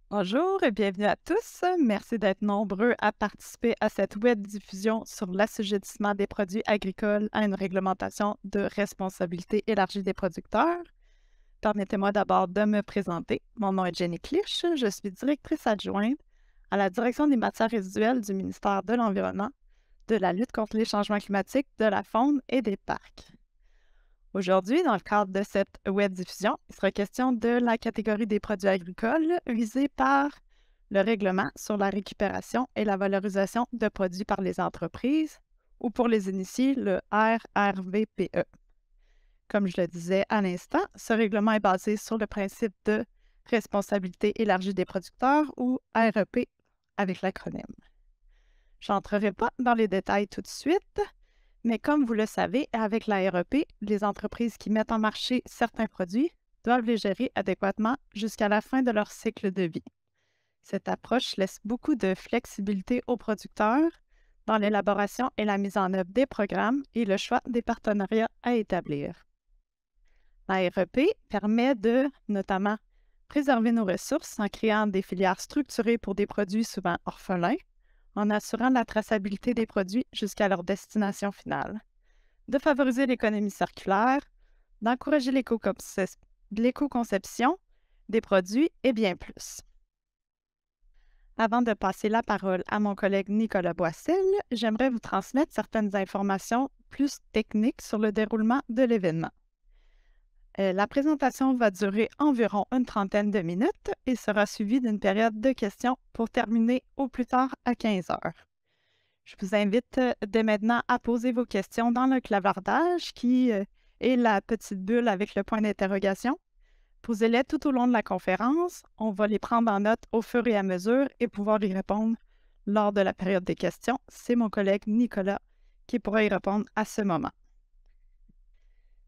Bonjour et bienvenue à tous. Merci d'être nombreux à participer à cette web diffusion sur l'assujettissement des produits agricoles à une réglementation de responsabilité élargie des producteurs. Permettez-moi d'abord de me présenter. Mon nom est Jenny Clich. Je suis directrice adjointe à la direction des matières résiduelles du ministère de l'Environnement, de la lutte contre les changements climatiques, de la faune et des parcs. Aujourd'hui, dans le cadre de cette web diffusion, il sera question de la catégorie des produits agricoles visés par le règlement sur la récupération et la valorisation de produits par les entreprises, ou pour les initiés, le RRVPE. Comme je le disais à l'instant, ce règlement est basé sur le principe de responsabilité élargie des producteurs, ou REP avec l'acronyme. Je n'entrerai pas dans les détails tout de suite, mais comme vous le savez, avec la REP, les entreprises qui mettent en marché certains produits doivent les gérer adéquatement jusqu'à la fin de leur cycle de vie. Cette approche laisse beaucoup de flexibilité aux producteurs dans l'élaboration et la mise en œuvre des programmes et le choix des partenariats à établir. La REP permet de, notamment, préserver nos ressources en créant des filières structurées pour des produits souvent orphelins, en assurant la traçabilité des produits jusqu'à leur destination finale, de favoriser l'économie circulaire, d'encourager l'éco-conception des produits et bien plus. Avant de passer la parole à mon collègue Nicolas Boissel, j'aimerais vous transmettre certaines informations plus techniques sur le déroulement de l'événement. La présentation va durer environ une trentaine de minutes et sera suivie d'une période de questions pour terminer au plus tard à 15 heures. Je vous invite dès maintenant à poser vos questions dans le clavardage qui est la petite bulle avec le point d'interrogation. Posez-les tout au long de la conférence. On va les prendre en note au fur et à mesure et pouvoir y répondre lors de la période des questions. C'est mon collègue Nicolas qui pourra y répondre à ce moment.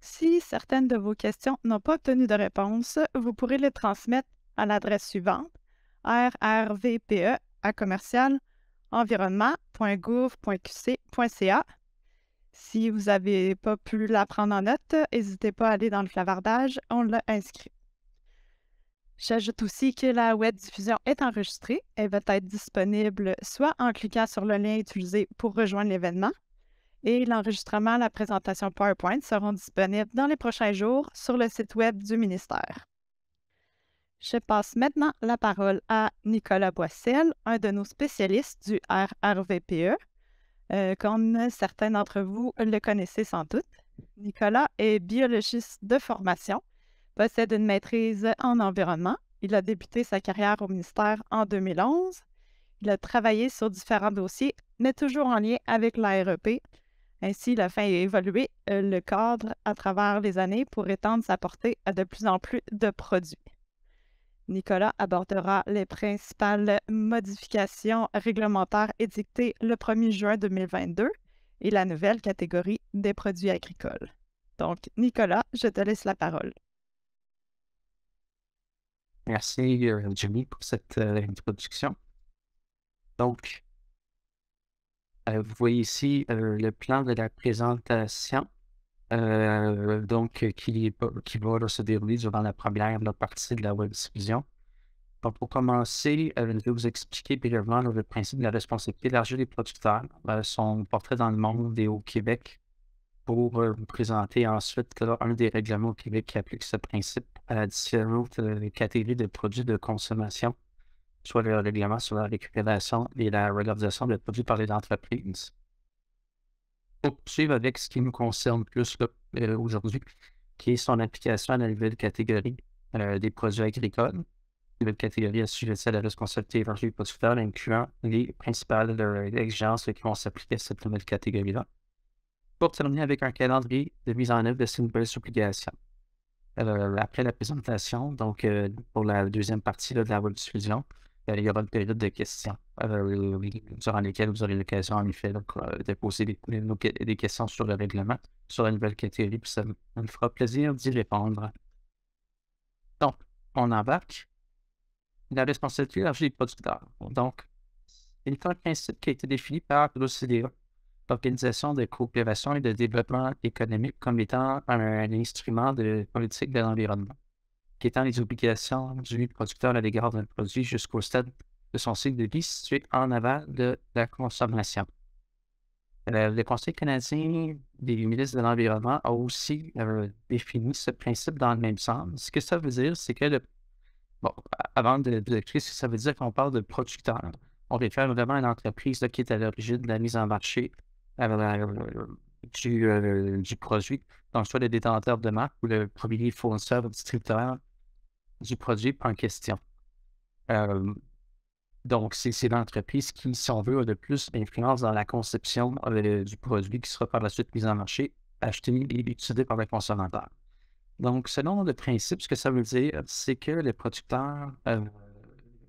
Si certaines de vos questions n'ont pas obtenu de réponse, vous pourrez les transmettre à l'adresse suivante: rrvpe@environnement.gouv.qc.ca. Si vous n'avez pas pu la prendre en note, n'hésitez pas à aller dans le clavardage, on l'a inscrit. J'ajoute aussi que la web diffusion est enregistrée. Elle va être disponible soit en cliquant sur le lien utilisé pour rejoindre l'événement, et l'enregistrement, la présentation PowerPoint seront disponibles dans les prochains jours sur le site web du ministère. Je passe maintenant la parole à Nicolas Boissel, un de nos spécialistes du RRVPE. Comme certains d'entre vous le connaissez sans doute, Nicolas est biologiste de formation, possède une maîtrise en environnement. Il a débuté sa carrière au ministère en 2011. Il a travaillé sur différents dossiers, mais toujours en lien avec la REP. Ainsi, il a fait évoluer le cadre à travers les années pour étendre sa portée à de plus en plus de produits. Nicolas abordera les principales modifications réglementaires édictées le 1er juin 2022 et la nouvelle catégorie des produits agricoles. Donc, Nicolas, je te laisse la parole. Merci, Jenny, pour cette introduction. Donc, vous voyez ici le plan de la présentation qui va se dérouler durant la première partie de la web diffusion. Donc, pour commencer, je vais vous expliquer brièvement le principe de la responsabilité élargie des producteurs, son portrait dans le monde et au Québec, pour vous présenter ensuite un des règlements au Québec qui applique ce principe à différentes catégories de produits de consommation, soit le règlement sur la récupération et la valorisation de produits par les entreprises. Pour poursuivre avec ce qui nous concerne plus aujourd'hui, qui est son application à la nouvelle catégorie des produits agricoles, nouvelle catégorie assujettée à la responsabilité élargie des producteurs, incluant les principales exigences qui vont s'appliquer à cette nouvelle catégorie-là. Pour terminer avec un calendrier de mise en œuvre de ces nouvelles obligations. Après la présentation, donc pour la deuxième partie de la web diffusion, il y aura une période de questions durant lesquelles vous aurez l'occasion, en effet, de poser des questions sur le règlement, sur la nouvelle catégorie, puis ça me fera plaisir d'y répondre. Donc, on embarque. La responsabilité élargie des producteurs. Donc, c'est un principe qui a été défini par l'OCDE, l'Organisation de coopération et de développement économique, comme étant un instrument de politique de l'environnement. qui étend les obligations du producteur à l'égard d'un produit jusqu'au stade de son cycle de vie situé en aval de la consommation. Le Conseil canadien des ministres de l'Environnement a aussi défini ce principe dans le même sens. Ce que ça veut dire, c'est que bon, avant d'expliquer ce que ça veut dire quand on parle de producteur, on réfère vraiment à une entreprise là, qui est à l'origine de la mise en marché du produit, donc soit le détenteur de marque ou le premier fournisseur ou distributeur du produit en question. Donc, c'est l'entreprise qui, si on veut, a le plus d'influence dans la conception du produit qui sera par la suite mis en marché, acheté et utilisé par le consommateur. Donc, selon le principe, ce que ça veut dire, c'est que le producteur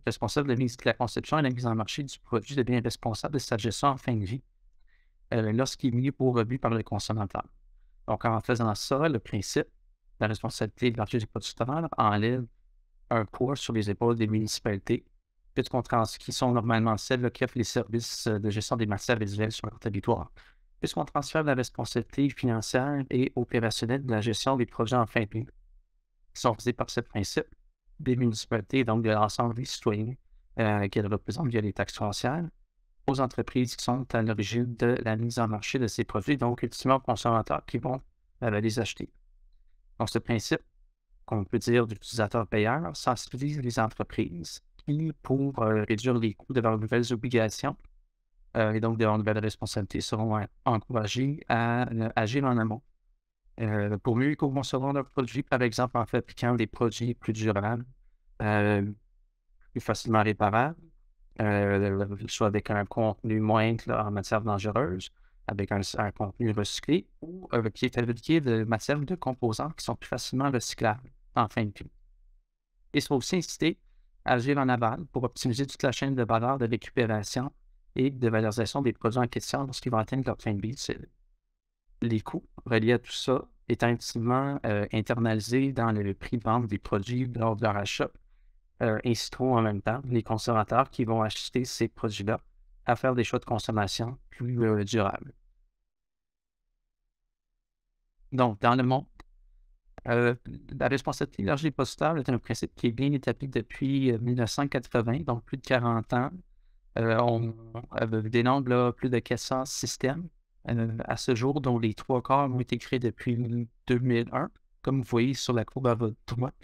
responsable de la conception et de la mise en marché du produit devient responsable de sa gestion en fin de vie lorsqu'il est mis au rebut par le consommateur. Donc, en faisant ça, le principe, la responsabilité de l'argent du producteur enlève un poids sur les épaules des municipalités, qui sont normalement celles là, qui offrent les services de gestion des matières résiduelles sur leur territoire. Puisqu'on transfère la responsabilité financière et opérationnelle de la gestion des projets en fin de vie, qui sont visés par ce principe, des municipalités, donc de l'ensemble des citoyens qu'elles représentent via les taxes foncières, aux entreprises qui sont à l'origine de la mise en marché de ces produits, donc ultimement aux consommateurs qui vont les acheter. Donc, ce principe, qu'on peut dire d'utilisateur-payeur, sensibilise les entreprises qui, pour réduire les coûts de leurs nouvelles obligations et donc de leurs nouvelles responsabilités, seront encouragées à agir en amont pour mieux concevoir leurs produits, par exemple en fabriquant des produits plus durables, plus facilement réparables, soit avec un contenu moindre là, en matière dangereuse, avec un contenu recyclé, ou qui est fabriqué de matières de composants qui sont plus facilement recyclables en fin de vie. Il faut aussi inciter à agir en aval pour optimiser toute la chaîne de valeur de récupération et de valorisation des produits en question lorsqu'ils vont atteindre leur fin de vie. Les coûts reliés à tout ça étant intimement internalisés dans le prix de vente des produits lors de leur achat, inciteront en même temps les consommateurs qui vont acheter ces produits-là à faire des choix de consommation plus durables. Donc, dans le monde, la responsabilité élargie des producteurs est un principe qui est bien établi depuis 1980, donc plus de 40 ans. On dénombre là, plus de 400 systèmes à ce jour, dont les 3/4 ont été créés depuis 2001, comme vous voyez sur la courbe à votre droite,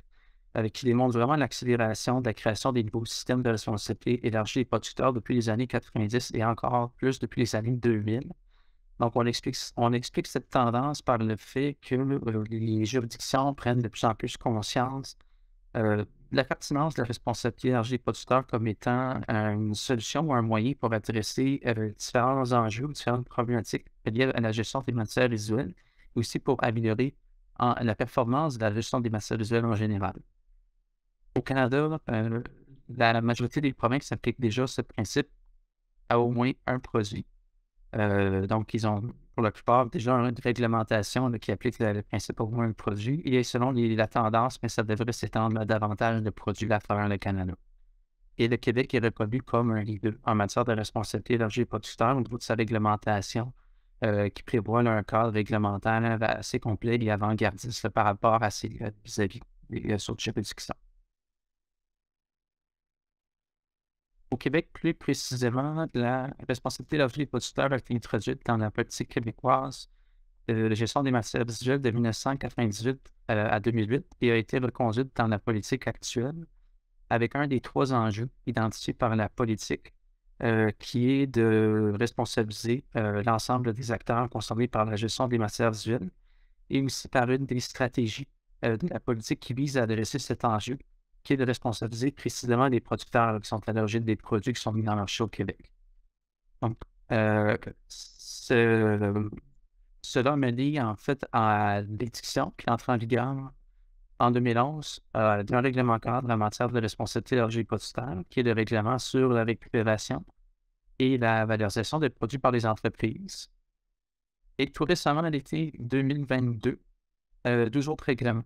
qui démontre vraiment l'accélération de la création des nouveaux systèmes de responsabilité élargie des producteurs depuis les années 90 et encore plus depuis les années 2000. Donc, on explique cette tendance par le fait que les juridictions prennent de plus en plus conscience de la pertinence de la responsabilité élargie des producteurs comme étant une solution ou un moyen pour adresser différents enjeux ou différentes problématiques liées à la gestion des matières résiduelles et aussi pour améliorer la performance de la gestion des matières résiduelles en général. Au Canada, la majorité des provinces appliquent déjà ce principe à au moins un produit. Donc, ils ont pour la plupart déjà une réglementation qui applique le principe au moins un produit. Et selon la tendance, mais ça devrait s'étendre à davantage de produits à travers le Canada. Et le Québec est reconnu comme un leader en matière de responsabilité élargie des producteurs au niveau de sa réglementation, qui prévoit là, un cadre réglementaire assez complet et avant-gardiste par rapport à ses vis-à-vis des autres juridictions. Au Québec, plus précisément, la responsabilité élargie des producteurs a été introduite dans la politique québécoise de gestion des matières résiduelles de 1998 à 2008 et a été reconduite dans la politique actuelle avec un des 3 enjeux identifiés par la politique qui est de responsabiliser l'ensemble des acteurs concernés par la gestion des matières résiduelles et aussi par une des stratégies de la politique qui vise à adresser cet enjeu qui est de responsabiliser précisément les producteurs qui sont à l'origine des produits qui sont mis dans le marché au Québec. Donc, cela a mené en fait à l'édiction qui entre en vigueur en 2011 d'un règlement cadre en matière de responsabilité élargie des producteurs, qui est le règlement sur la récupération et la valorisation des produits par les entreprises. Et tout récemment, à l'été 2022, 2 autres règlements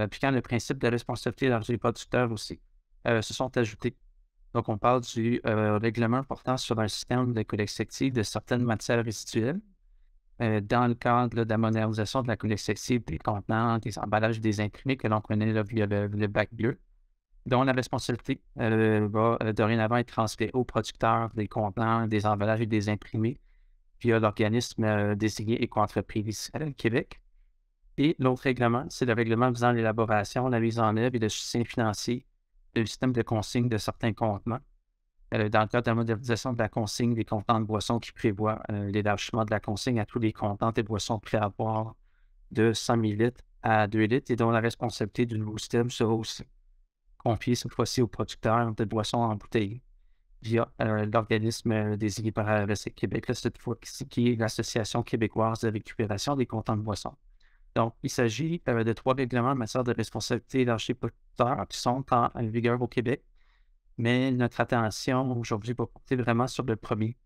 appliquant le principe de responsabilité élargie des producteurs aussi, se sont ajoutés. Donc, on parle du règlement portant sur un système de collecte sélective de certaines matières résiduelles dans le cadre là, de la modernisation de la collecte sélective des contenants, des emballages, des imprimés que l'on connaît là, via le bac bleu, dont la responsabilité va dorénavant être transférée aux producteurs des contenants, des emballages et des imprimés via l'organisme désigné Éco-entreprise Québec. Et l'autre règlement, c'est le règlement visant l'élaboration, la mise en œuvre et le soutien financier du système de consigne de certains contenants. Dans le cadre de la modernisation de la consigne des contenants de boissons qui prévoit l'élargissement de la consigne à tous les contenants de boissons prêts à boire de 100 000 à 2 litres et dont la responsabilité du nouveau système sera aussi confiée cette fois-ci aux producteurs de boissons en bouteille via l'organisme désigné par Recyc Québec, là, cette fois-ci qui est l'Association québécoise de récupération des contenants de boissons. Donc, il s'agit de 3 règlements en matière de responsabilité élargie des producteurs qui sont en vigueur au Québec. Mais notre attention aujourd'hui va porter vraiment sur le premier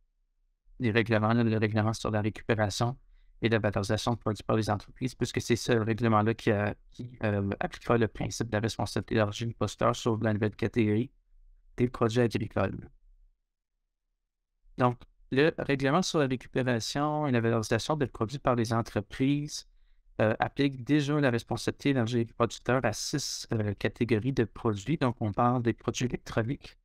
des règlements, là, le règlement sur la récupération et la valorisation de produits par les entreprises, puisque c'est ce règlement-là qui appliquera le principe de la responsabilité élargie du producteur sur la nouvelle catégorie des produits agricoles. Donc, le règlement sur la récupération et la valorisation des produits par les entreprises applique déjà la responsabilité élargie des producteurs à 6 catégories de produits. Donc, on parle des produits électroniques,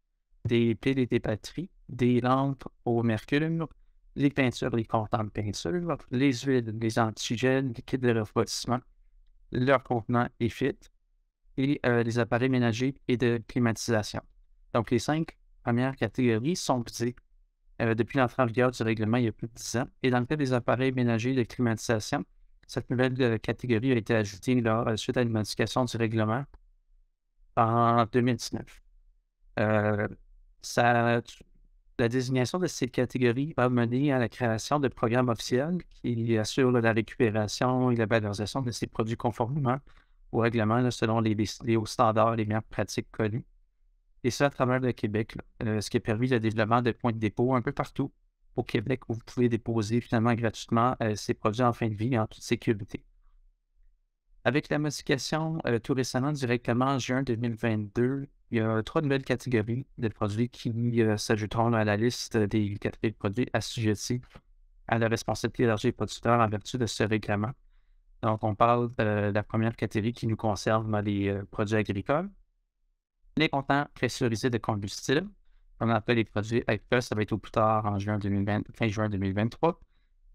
des piles et des batteries, des lampes au mercure, les peintures, les contenants de peinture, les huiles, les antigènes, les kits de refroidissement, leurs contenants et filtres, et les appareils ménagers et de climatisation. Donc, les 5 premières catégories sont visées depuis l'entrée en vigueur du règlement il y a plus de 10 ans. Et dans le cas des appareils ménagers de climatisation, cette nouvelle catégorie a été ajoutée suite à une modification du règlement en 2019. La désignation de ces catégories va mener à la création de programmes officiels qui assurent la récupération et la valorisation de ces produits conformément au règlement là, selon les hauts standards et les meilleures pratiques connues. Et ça à travers le Québec, là, ce qui a permis le développement de points de dépôt un peu partout au Québec où vous pouvez déposer finalement gratuitement ces produits en fin de vie en toute sécurité. Avec la modification tout récemment du règlement en juin 2022, il y a 3 nouvelles catégories de produits qui s'ajouteront à la liste des catégories de produits assujettis à la responsabilité élargie des producteurs en vertu de ce règlement. Donc, on parle de la première catégorie qui nous concerne les produits agricoles, les contenants pressurisés de combustible. On appelle les produits agricoles, ça va être au plus tard en fin juin 2023.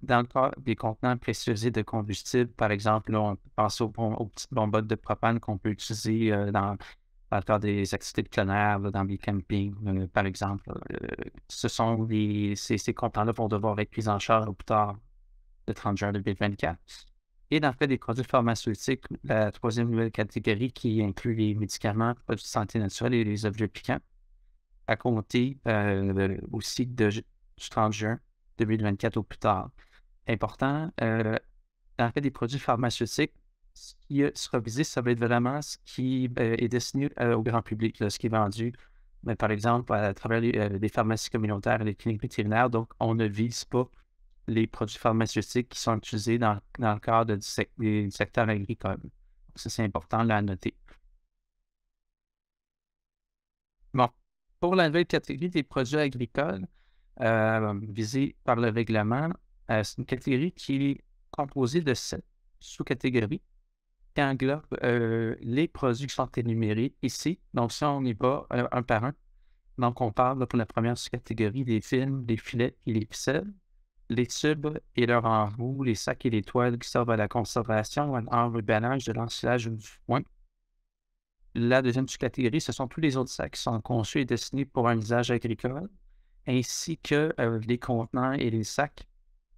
Dans le cas des contenants pressurisés de combustible, par exemple, là, on peut penser aux petites bombottes de propane qu'on peut utiliser dans le cadre des activités de plein air, là, dans les campings, par exemple. Ces contenants-là vont devoir être pris en charge au plus tard le 30 juin 2024. Et dans le cas des produits pharmaceutiques, la troisième nouvelle catégorie qui inclut les médicaments, produits de santé naturelle et les objets piquants, à compter aussi du 30 juin 2024 au plus tard. Important, dans le cas des produits pharmaceutiques, ce qui sera visé, ça va être vraiment ce qui est destiné au grand public, là, ce qui est vendu, par exemple, à travers les pharmacies communautaires et les cliniques vétérinaires. Donc, on ne vise pas les produits pharmaceutiques qui sont utilisés dans le cadre du secteur agricole. Ça, c'est important là, à noter. Bon, pour la nouvelle catégorie des produits agricoles visés par le règlement, c'est une catégorie qui est composée de 7 sous-catégories qui englobent les produits qui sont énumérés ici. Donc, si on y va un par un, donc on parle là, pour la première sous-catégorie des films, des filets et les ficelles, les tubes et leurs embouts, les sacs et les toiles qui servent à la conservation, à l'enrubannage, de l'ensilage ou du foin. La deuxième sous-catégorie, ce sont tous les autres sacs qui sont conçus et destinés pour un usage agricole, ainsi que les contenants et les sacs,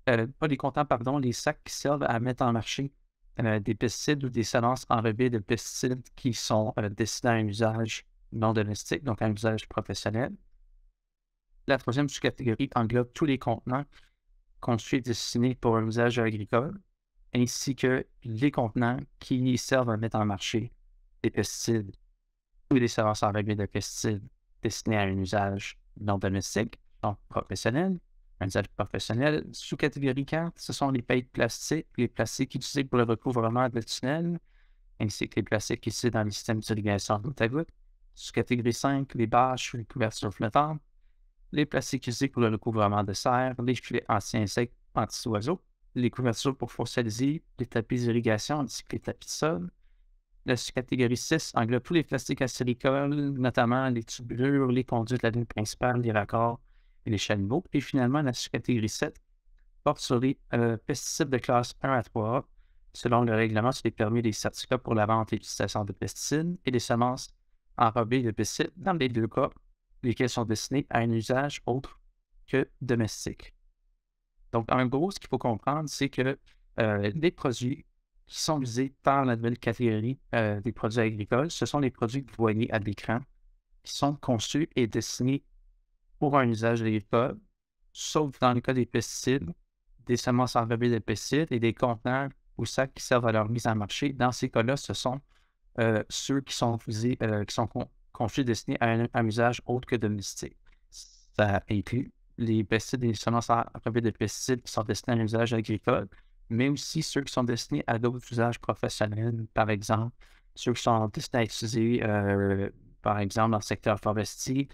pas les contenants, pardon, les sacs qui servent à mettre en marché des pesticides ou des semences enrobées de pesticides qui sont destinés à un usage non domestique, donc un usage professionnel. La troisième sous-catégorie englobe tous les contenants conçus et destinés pour un usage agricole, ainsi que les contenants qui servent à mettre en marché des pesticides ou des semences enrobées de pesticides destinés à un usage non domestique, donc professionnel. Un usage professionnel. Sous-catégorie 4, ce sont les pailles de plastique, les plastiques utilisés pour le recouvrement de tunnels, ainsi que les plastiques utilisés dans les systèmes d'irrigation goutte à goutte. Sous-catégorie 5, les bâches ou les couvertures flottantes, les plastiques utilisés pour le recouvrement de serre, les filets anti-insectes, anti-oiseaux, les couvertures pour fossiliser, les tapis d'irrigation ainsi que les tapis de sol. La catégorie 6 englobe tous les plastiques à silicone, notamment les tubulures, les conduits de la ligne principale, les raccords et les chalumeaux. Et finalement, la catégorie 7 porte sur les pesticides de classe 1 à 3A, selon le règlement sur les permis et les certificats pour la vente et l'utilisation de pesticides et des semences enrobées de pesticides, dans les deux cas, lesquels sont destinés à un usage autre que domestique. Donc, en gros, ce qu'il faut comprendre, c'est que les produits qui sont visés par la nouvelle catégorie des produits agricoles, ce sont les produits que vous voyez à l'écran, qui sont conçus et destinés pour un usage agricole, sauf dans le cas des pesticides, des semences enrobées de pesticides et des conteneurs ou sacs qui servent à leur mise en marché. Dans ces cas-là, ce sont ceux qui sont visés, qui sont conçus destinés à un usage autre que domestique. Ça inclut les pesticides et les semences enrobées de pesticides qui sont destinés à un usage agricole, mais aussi ceux qui sont destinés à d'autres usages professionnels, par exemple, ceux qui sont destinés à être utilisés, par exemple, dans le secteur forestier,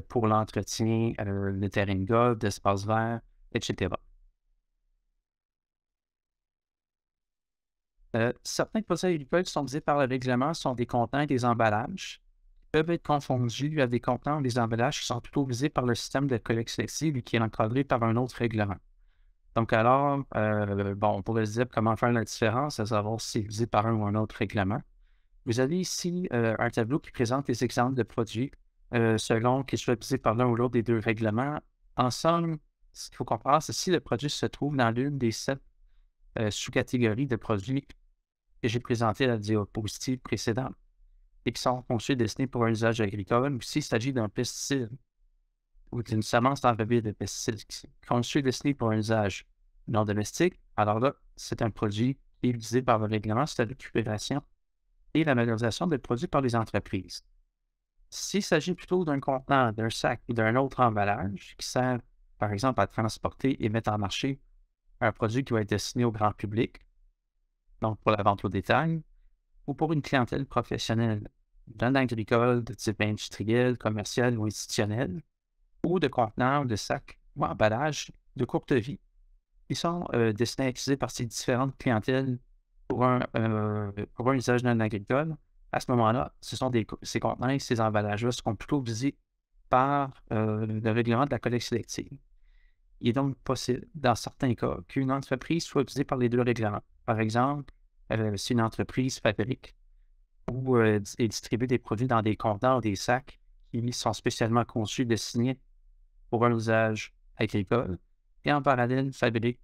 pour l'entretien de terrains de golf, d'espaces verts, etc. Certains produits agricoles qui sont visés par le règlement sont des contenants et des emballages, qui peuvent être confondus avec des contenants ou des emballages qui sont plutôt visés par le système de collecte sélective et qui est encadré par un autre règlement. Donc alors, on pourrait se dire comment faire la différence, à savoir si c'est visé par un ou un autre règlement. Vous avez ici un tableau qui présente les exemples de produits selon qu'ils soient visés par l'un ou l'autre des deux règlements. En somme, ce qu'il faut comprendre, c'est si le produit se trouve dans l'une des 7 sous-catégories de produits que j'ai présentés à la diapositive précédente et qui sont conçus et destinés pour un usage agricole, ou s'il s'agit d'un pesticide ou d'une semence enrobée de pesticides conçu et destiné pour un usage non domestique, alors là, c'est un produit qui est visé par le règlement sur la récupération et la valorisation de produits par les entreprises. S'il s'agit plutôt d'un contenant, d'un sac ou d'un autre emballage qui sert, par exemple, à transporter et mettre en marché un produit qui va être destiné au grand public, donc pour la vente au détail, ou pour une clientèle professionnelle, d'un agricole de type industriel, commercial ou institutionnel, ou de contenants, de sacs ou emballages de courte vie, qui sont destinés à être utilisés par ces différentes clientèles pour un usage non agricole. À ce moment-là, ces contenants et ces emballages-là seront plutôt visés par le règlement de la collecte sélective. Il est donc possible, dans certains cas, qu'une entreprise soit visée par les deux règlements. Par exemple, si une entreprise fabrique ou et distribue des produits dans des contenants ou des sacs qui sont spécialement conçus et destinés pour un usage agricole, et en parallèle, fabrique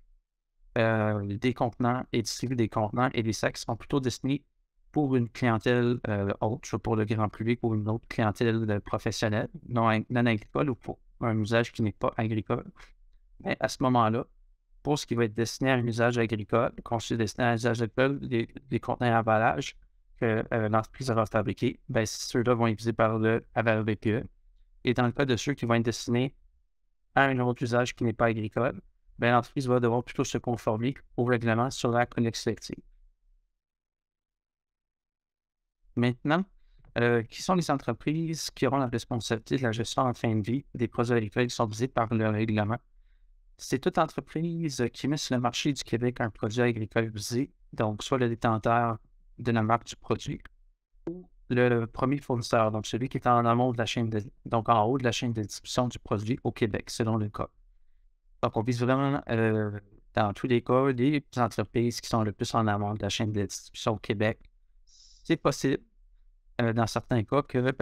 des contenants et distribue des contenants et des sacs qui sont plutôt destinés pour une clientèle autre, soit pour le grand public ou une autre clientèle professionnelle, non agricole ou pour un usage qui n'est pas agricole. Mais à ce moment-là, pour ce qui va être destiné à un usage agricole, conçu destiné à un usage agricole, les contenants à emballage que l'entreprise aura fabriqués, ceux-là vont être visés par le BPE. Et dans le cas de ceux qui vont être destinés à un autre usage qui n'est pas agricole, l'entreprise va devoir plutôt se conformer au règlement sur la collecte sélective. Maintenant, qui sont les entreprises qui auront la responsabilité de la gestion en fin de vie des produits agricoles qui sont visés par le règlement? C'est toute entreprise qui met sur le marché du Québec un produit agricole visé, donc soit le détenteur de la marque du produit ou le premier fournisseur, donc celui qui est en amont de la chaîne donc en haut de la chaîne de distribution du produit au Québec, selon le cas. Donc, on vise vraiment, dans tous les cas, les entreprises qui sont le plus en amont de la chaîne de distribution au Québec. C'est possible, dans certains cas, que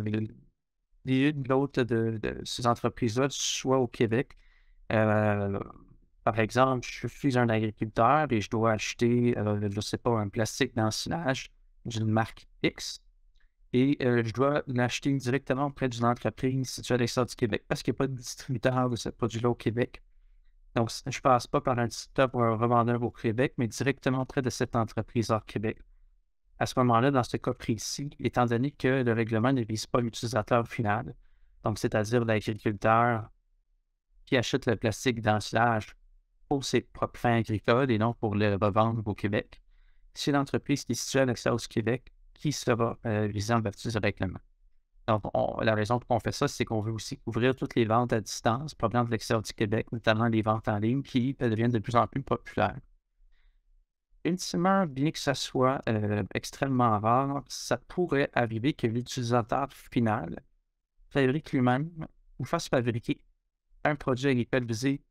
l'une ou l'autre de ces entreprises-là soit au Québec. Par exemple, je suis un agriculteur et je dois acheter, je ne sais pas, un plastique d'ensilage d'une marque X et je dois l'acheter directement auprès d'une entreprise située à l'extérieur du Québec parce qu'il n'y a pas de distributeur de ce produit-là au Québec. Donc, je ne passe pas par un distributeur ou un revendeur au Québec, mais directement auprès de cette entreprise hors Québec. À ce moment-là, dans ce cas précis, étant donné que le règlement ne vise pas l'utilisateur final, donc c'est-à-dire l'agriculteur qui achète le plastique d'ensilage pour ses propres fins agricoles et non pour le revendre au Québec, c'est l'entreprise qui est située à l'extérieur du Québec qui sera visée en vertu du règlement. Donc, la raison pour qu'on fait ça, c'est qu'on veut aussi couvrir toutes les ventes à distance provenant de l'extérieur du Québec, notamment les ventes en ligne qui deviennent de plus en plus populaires. Ultimement, bien que ça soit extrêmement rare, ça pourrait arriver que l'utilisateur final fabrique lui-même ou fasse fabriquer un produit agricole visé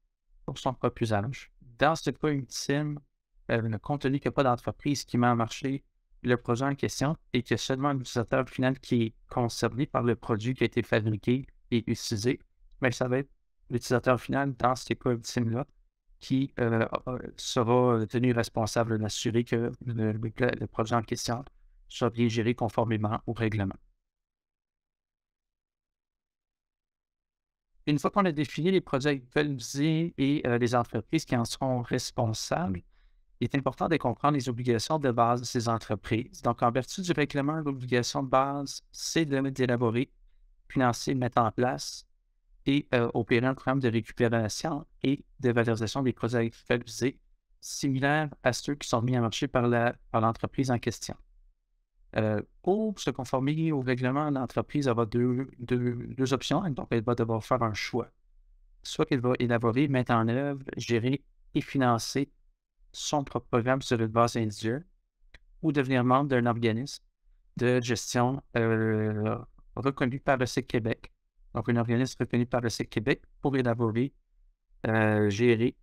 pour son propre usage. Dans ce cas ultime, compte tenu qu'il n'y a pas d'entreprise qui met en marché le produit en question et que seulement l'utilisateur final qui est concerné par le produit qui a été fabriqué et utilisé, bien, ça va être l'utilisateur final dans ces cas ultimes-là qui sera tenu responsable d'assurer que le produit en question soit bien géré conformément au règlement. Une fois qu'on a défini les produits agricoles visés et les entreprises qui en seront responsables, il est important de comprendre les obligations de base de ces entreprises. Donc, en vertu du règlement, l'obligation de base, c'est d'élaborer, financer, mettre en place et opérer un programme de récupération et de valorisation des produits agricoles visés, similaires à ceux qui sont mis en marché par l'entreprise en question. Pour se conformer au règlement, l'entreprise aura deux options. Donc, elle va devoir faire un choix. Soit qu'elle va élaborer, mettre en œuvre, gérer et financer son propre programme sur une base individuelle ou devenir membre d'un organisme de gestion reconnu par le CIC Québec. Donc, un organisme reconnu par le CIC Québec pour élaborer, gérer,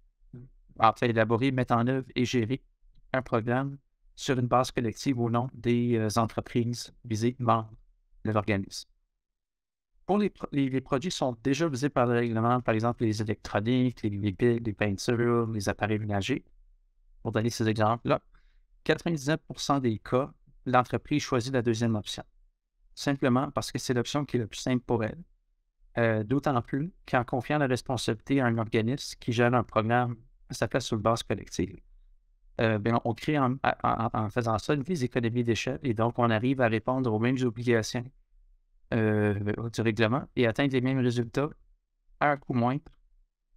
élaborer, mettre en œuvre et gérer un programme sur une base collective au nom des entreprises visées, membres de l'organisme. Pour les produits qui sont déjà visés par le règlement, par exemple les électroniques, les piles, les peintures, les appareils ménagers, pour donner ces exemples-là, 99% des cas, l'entreprise choisit la deuxième option. Simplement parce que c'est l'option qui est la plus simple pour elle. D'autant plus qu'en confiant la responsabilité à un organisme qui gère un programme à sa place sur une base collective, on crée en faisant ça une des économies d'échelle et donc on arrive à répondre aux mêmes obligations du règlement et atteindre les mêmes résultats à un coût moindre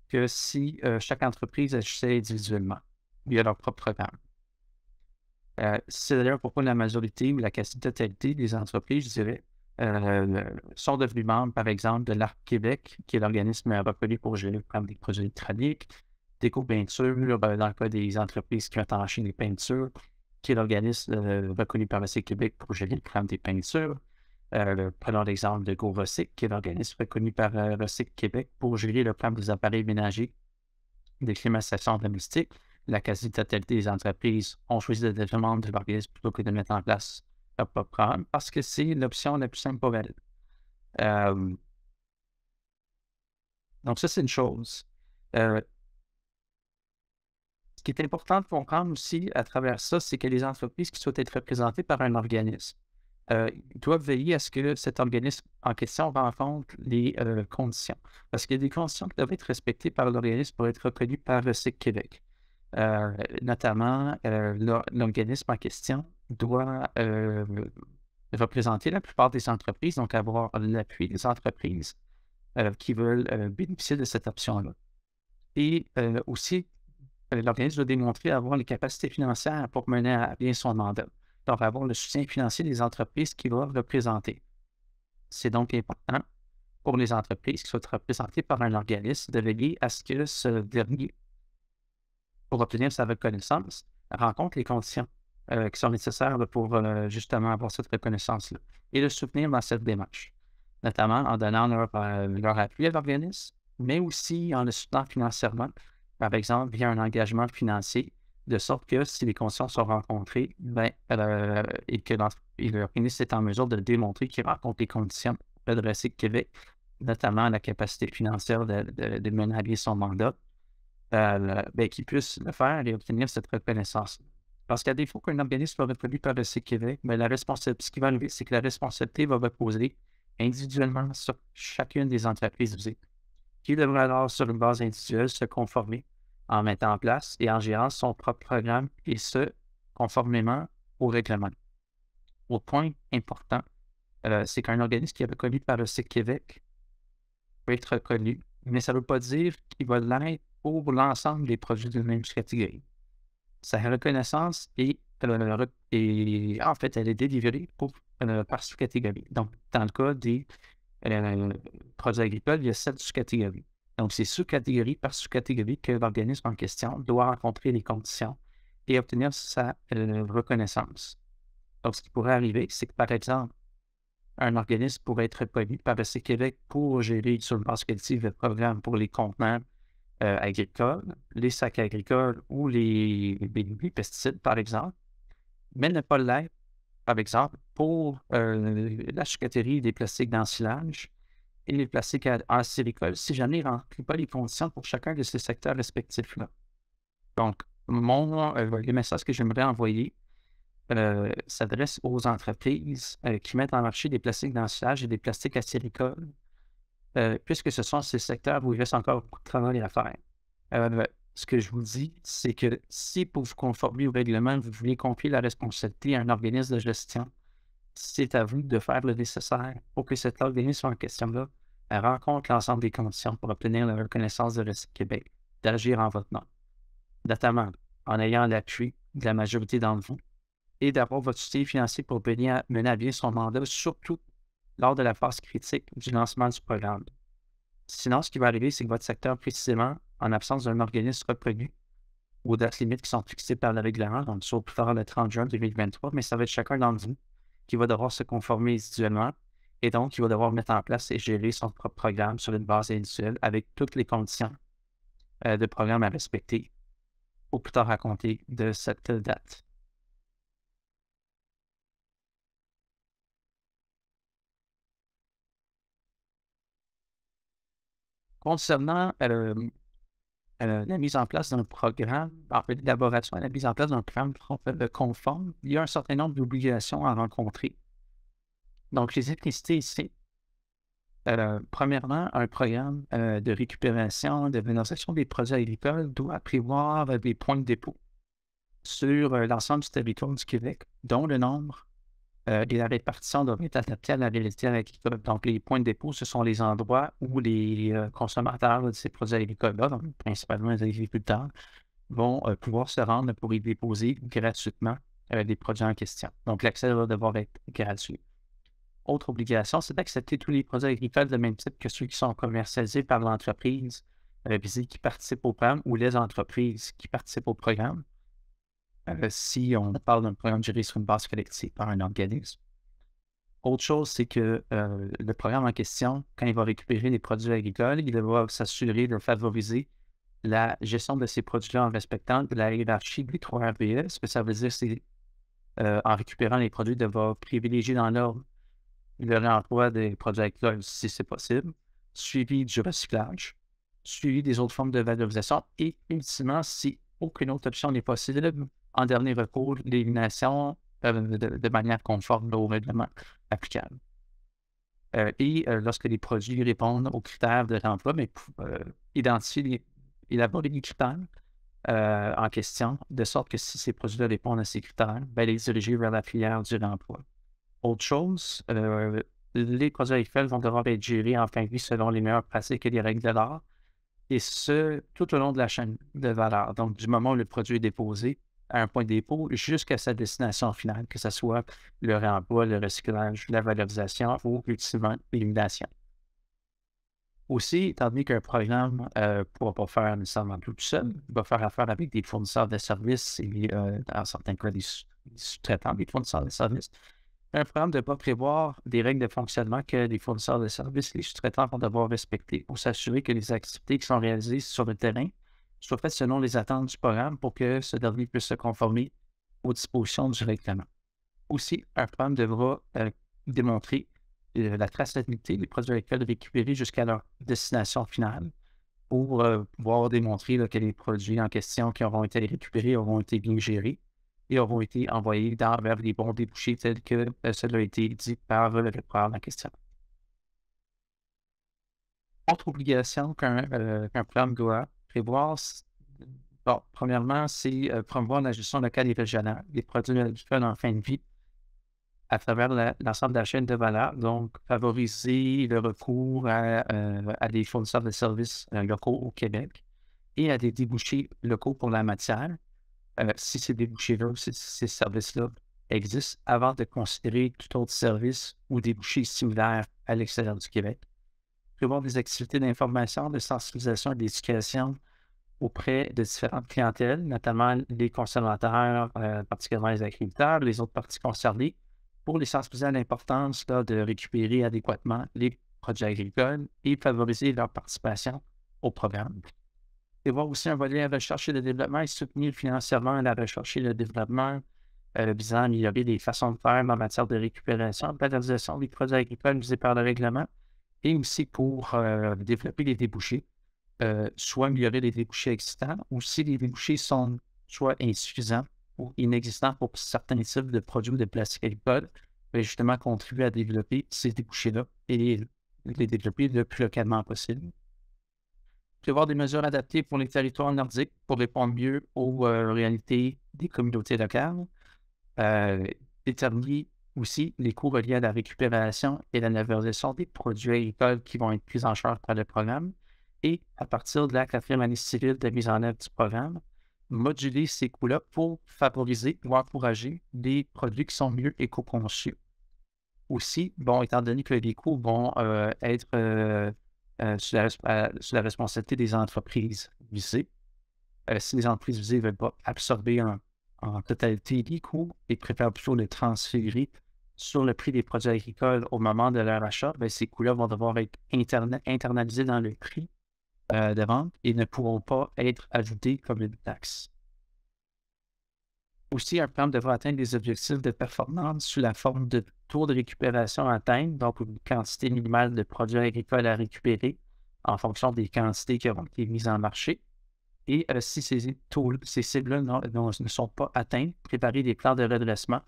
que si chaque entreprise agissait individuellement via leur propre programme. C'est d'ailleurs pourquoi la majorité ou la quasi-totalité des entreprises, je dirais, sont devenues membres, par exemple, de l'ARC Québec, qui est l'organisme reconnu pour gérer le programme des produits électroniques, Déco-Peinture, dans le cas des entreprises qui ont en Chine les peintures, qui est l'organisme reconnu par le CIC Québec pour gérer le programme des peintures. Prenons l'exemple de GoRocyc, qui est l'organisme reconnu par Recyc Québec pour gérer le programme des appareils ménagers, des climatisation domestiques. La quasi-totalité des entreprises ont choisi de devenir membres de l'organisme plutôt que de mettre en place leur propre programme parce que c'est l'option la plus simple pour elles. Donc ça, c'est une chose. Ce qui est important de comprendre aussi à travers ça, c'est que les entreprises qui souhaitent être représentées par un organisme doivent veiller à ce que cet organisme en question rencontre les conditions. Parce qu'il y a des conditions qui doivent être respectées par l'organisme pour être reconnu par le CIC Québec. Notamment, l'organisme en question doit représenter la plupart des entreprises, donc avoir l'appui des entreprises qui veulent bénéficier de cette option-là. Et aussi, l'organisme doit démontrer avoir les capacités financières pour mener à bien son mandat. Donc, avoir le soutien financier des entreprises qu'il va représenter. C'est donc important pour les entreprises qui soient représentées par un organisme de veiller à ce que ce dernier, pour obtenir sa reconnaissance, rencontre les conditions qui sont nécessaires pour justement avoir cette reconnaissance-là et le soutenir dans cette démarche, notamment en donnant leur appui à l'organisme, mais aussi en le soutenant financièrement, par exemple via un engagement financier, de sorte que si les conditions sont rencontrées, et que l'organisme est en mesure de démontrer qu'il rencontre les conditions de Recyc Québec, notamment la capacité financière de mener à bien son mandat, qu'il puisse le faire et obtenir cette reconnaissance. Parce qu'à défaut qu'un organisme soit reconnu par le CIC Québec, ce qui va arriver, c'est que la responsabilité va reposer individuellement sur chacune des entreprises visées, qui devrait alors, sur une base individuelle, se conformer en mettant en place et en gérant son propre programme, et ce, conformément au règlement. Autre point important, c'est qu'un organisme qui est reconnu par le CIC Québec peut être reconnu, mais ça ne veut pas dire qu'il va l'être pour l'ensemble des produits de même catégorie. Sa reconnaissance en fait, elle est délivrée pour par sous-catégorie. Donc, dans le cas des produits agricoles, il y a 7 sous-catégories. Donc, c'est sous-catégorie par sous-catégorie que l'organisme en question doit rencontrer les conditions et obtenir sa reconnaissance. Donc, ce qui pourrait arriver, c'est que, par exemple, un organisme pourrait être reconnu par le Québec pour gérer sur une base collective le programme pour les contenants agricoles, les sacs agricoles ou les pesticides, par exemple, mais ne pas l'être, par exemple, pour la chicaterie des plastiques d'ensilage et les plastiques en silicone, si jamais il ne remplit pas les conditions pour chacun de ces secteurs respectifs-là. Donc, le message que j'aimerais envoyer s'adresse aux entreprises qui mettent en marché des plastiques d'ensilage et des plastiques à silicone, puisque ce sont ces secteurs où il reste encore beaucoup de travail à faire. Ce que je vous dis, c'est que si pour vous conformer au règlement, vous voulez confier la responsabilité à un organisme de gestion, c'est à vous de faire le nécessaire pour que cet organisme en question-là rencontre l'ensemble des conditions pour obtenir la reconnaissance de Recycle Québec, d'agir en votre nom, notamment en ayant l'appui de la majorité d'entre vous et d'avoir votre soutien financier pour mener à bien son mandat, surtout lors de la phase critique du lancement du programme. Sinon, ce qui va arriver, c'est que votre secteur, précisément, en absence d'un organisme reconnu, aux dates limites qui sont fixées par le règlement, donc soit plus tard le 30 juin 2023, mais ça va être chacun d'entre vous qui va devoir se conformer individuellement et donc qui va devoir mettre en place et gérer son propre programme sur une base individuelle avec toutes les conditions de programme à respecter au plus tard à compter de cette date. Concernant la mise en place d'un programme, en fait, l'élaboration et la mise en place d'un programme conforme, il y a un certain nombre d'obligations à rencontrer. Donc, je les ai listées ici. Premièrement, un programme de récupération, de valorisation des produits agricoles doit prévoir des points de dépôt sur l'ensemble du territoire du Québec, dont le nombre et la répartition doivent être adaptés à la réalité agricole. Donc, les points de dépôt, ce sont les endroits où les consommateurs de ces produits agricoles-là, donc principalement les agriculteurs, vont pouvoir se rendre pour y déposer gratuitement les produits en question. Donc, l'accès va devoir être gratuit. Autre obligation, c'est d'accepter tous les produits agricoles de même type que ceux qui sont commercialisés par l'entreprise visée qui participe au programme ou les entreprises qui participent au programme, si on parle d'un programme géré sur une base collective par un organisme. Autre chose, c'est que le programme en question, quand il va récupérer les produits agricoles, il va s'assurer de favoriser la gestion de ces produits-là en respectant la hiérarchie des 3 RBE. Ce que ça veut dire, c'est en récupérant les produits, de privilégier dans l'ordre le réemploi des produits agricoles si c'est possible, suivi du recyclage, suivi des autres formes de valorisation et, ultimement, si aucune autre option n'est possible, en dernier recours, l'élimination de manière conforme au règlement applicable. Lorsque les produits répondent aux critères de réemploi, mais élaborer les critères en question, de sorte que si ces produits-là répondent à ces critères, les diriger vers la filière du réemploi. Autre chose, les produits agricoles vont devoir être gérés en fin de vie selon les meilleures pratiques et les règles de l'art, et ce, tout au long de la chaîne de valeur. Donc, du moment où le produit est déposé à un point de dépôt jusqu'à sa destination finale, que ce soit le réemploi, le recyclage, la valorisation ou ultimement l'élimination. Aussi, étant donné qu'un programme ne pourra pas faire nécessairement tout seul, il va faire affaire avec des fournisseurs de services et, dans certains cas, des sous-traitants des fournisseurs de services. Un programme ne doit pas prévoir des règles de fonctionnement que les fournisseurs de services et les sous-traitants vont devoir respecter pour s'assurer que les activités qui sont réalisées sur le terrain soient faites selon les attentes du programme pour que ce dernier puisse se conformer aux dispositions du règlement. Aussi, un programme devra démontrer la traçabilité des produits agricoles récupérés jusqu'à leur destination finale pour pouvoir démontrer que les produits en question qui auront été récupérés auront été bien gérés et auront été envoyés vers les bons débouchés tels que cela a été dit par le programme en question. Autre obligation qu'un programme doit prévoir, premièrement, c'est promouvoir la gestion locale et régionale des produits agricoles en fin de vie à travers l'ensemble de la chaîne de valeur, donc favoriser le recours à des fournisseurs de services locaux au Québec et à des débouchés locaux pour la matière. Si ces débouchés-là, ces services-là existe avant de considérer tout autre service ou débouchés similaires à l'extérieur du Québec. Prévoir des activités d'information, de sensibilisation et d'éducation auprès de différentes clientèles, notamment les consommateurs, particulièrement les agriculteurs, les autres parties concernées, pour les sensibiliser à l'importance de récupérer adéquatement les produits agricoles et favoriser leur participation au programme. Et voir aussi un volet recherche et le développement et soutenir financièrement la recherche et le développement visant à améliorer les façons de faire en matière de récupération, de valorisation des produits agricoles visés par le règlement et aussi pour développer les débouchés, soit améliorer les débouchés existants ou si les débouchés sont soit insuffisants ou inexistants pour certains types de produits ou de plastique agricole, bien, justement contribuer à développer ces débouchés-là et les développer le plus localement possible. Prévoir des mesures adaptées pour les territoires nordiques pour répondre mieux aux réalités des communautés locales. Déterminer aussi les coûts reliés à la récupération et la valorisation des produits agricoles qui vont être pris en charge par le programme. Et à partir de la 4e année civile de mise en œuvre du programme, moduler ces coûts-là pour favoriser ou encourager des produits qui sont mieux éco-conçus. Aussi, bon, étant donné que les coûts vont être sous la responsabilité des entreprises visées, si les entreprises visées ne veulent pas absorber en totalité les coûts et préfèrent plutôt les transférer sur le prix des produits agricoles au moment de leur achat, bien, ces coûts-là vont devoir être internalisés dans le prix de vente et ne pourront pas être ajoutés comme une taxe. Aussi, un programme devra atteindre des objectifs de performance sous la forme de taux de récupération à atteindre, donc une quantité minimale de produits agricoles à récupérer en fonction des quantités qui auront été mises en marché. Et si ces cibles-là ne sont pas atteintes, préparer des plans de redressement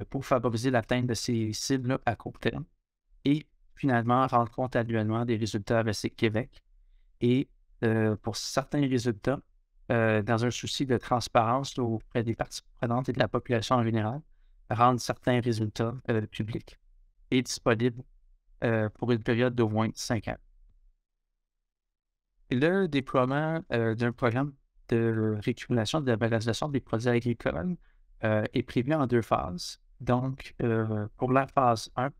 pour favoriser l'atteinte de ces cibles-là à court terme. Et finalement, rendre compte annuellement des résultats avec Québec. Et pour certains résultats, dans un souci de transparence auprès des parties prenantes et de la population en général, rendre certains résultats publics et disponibles pour une période d'au moins 5 ans. Le déploiement d'un programme de récupération de la valorisation des produits agricoles est prévu en 2 phases. Donc, pour la phase 1,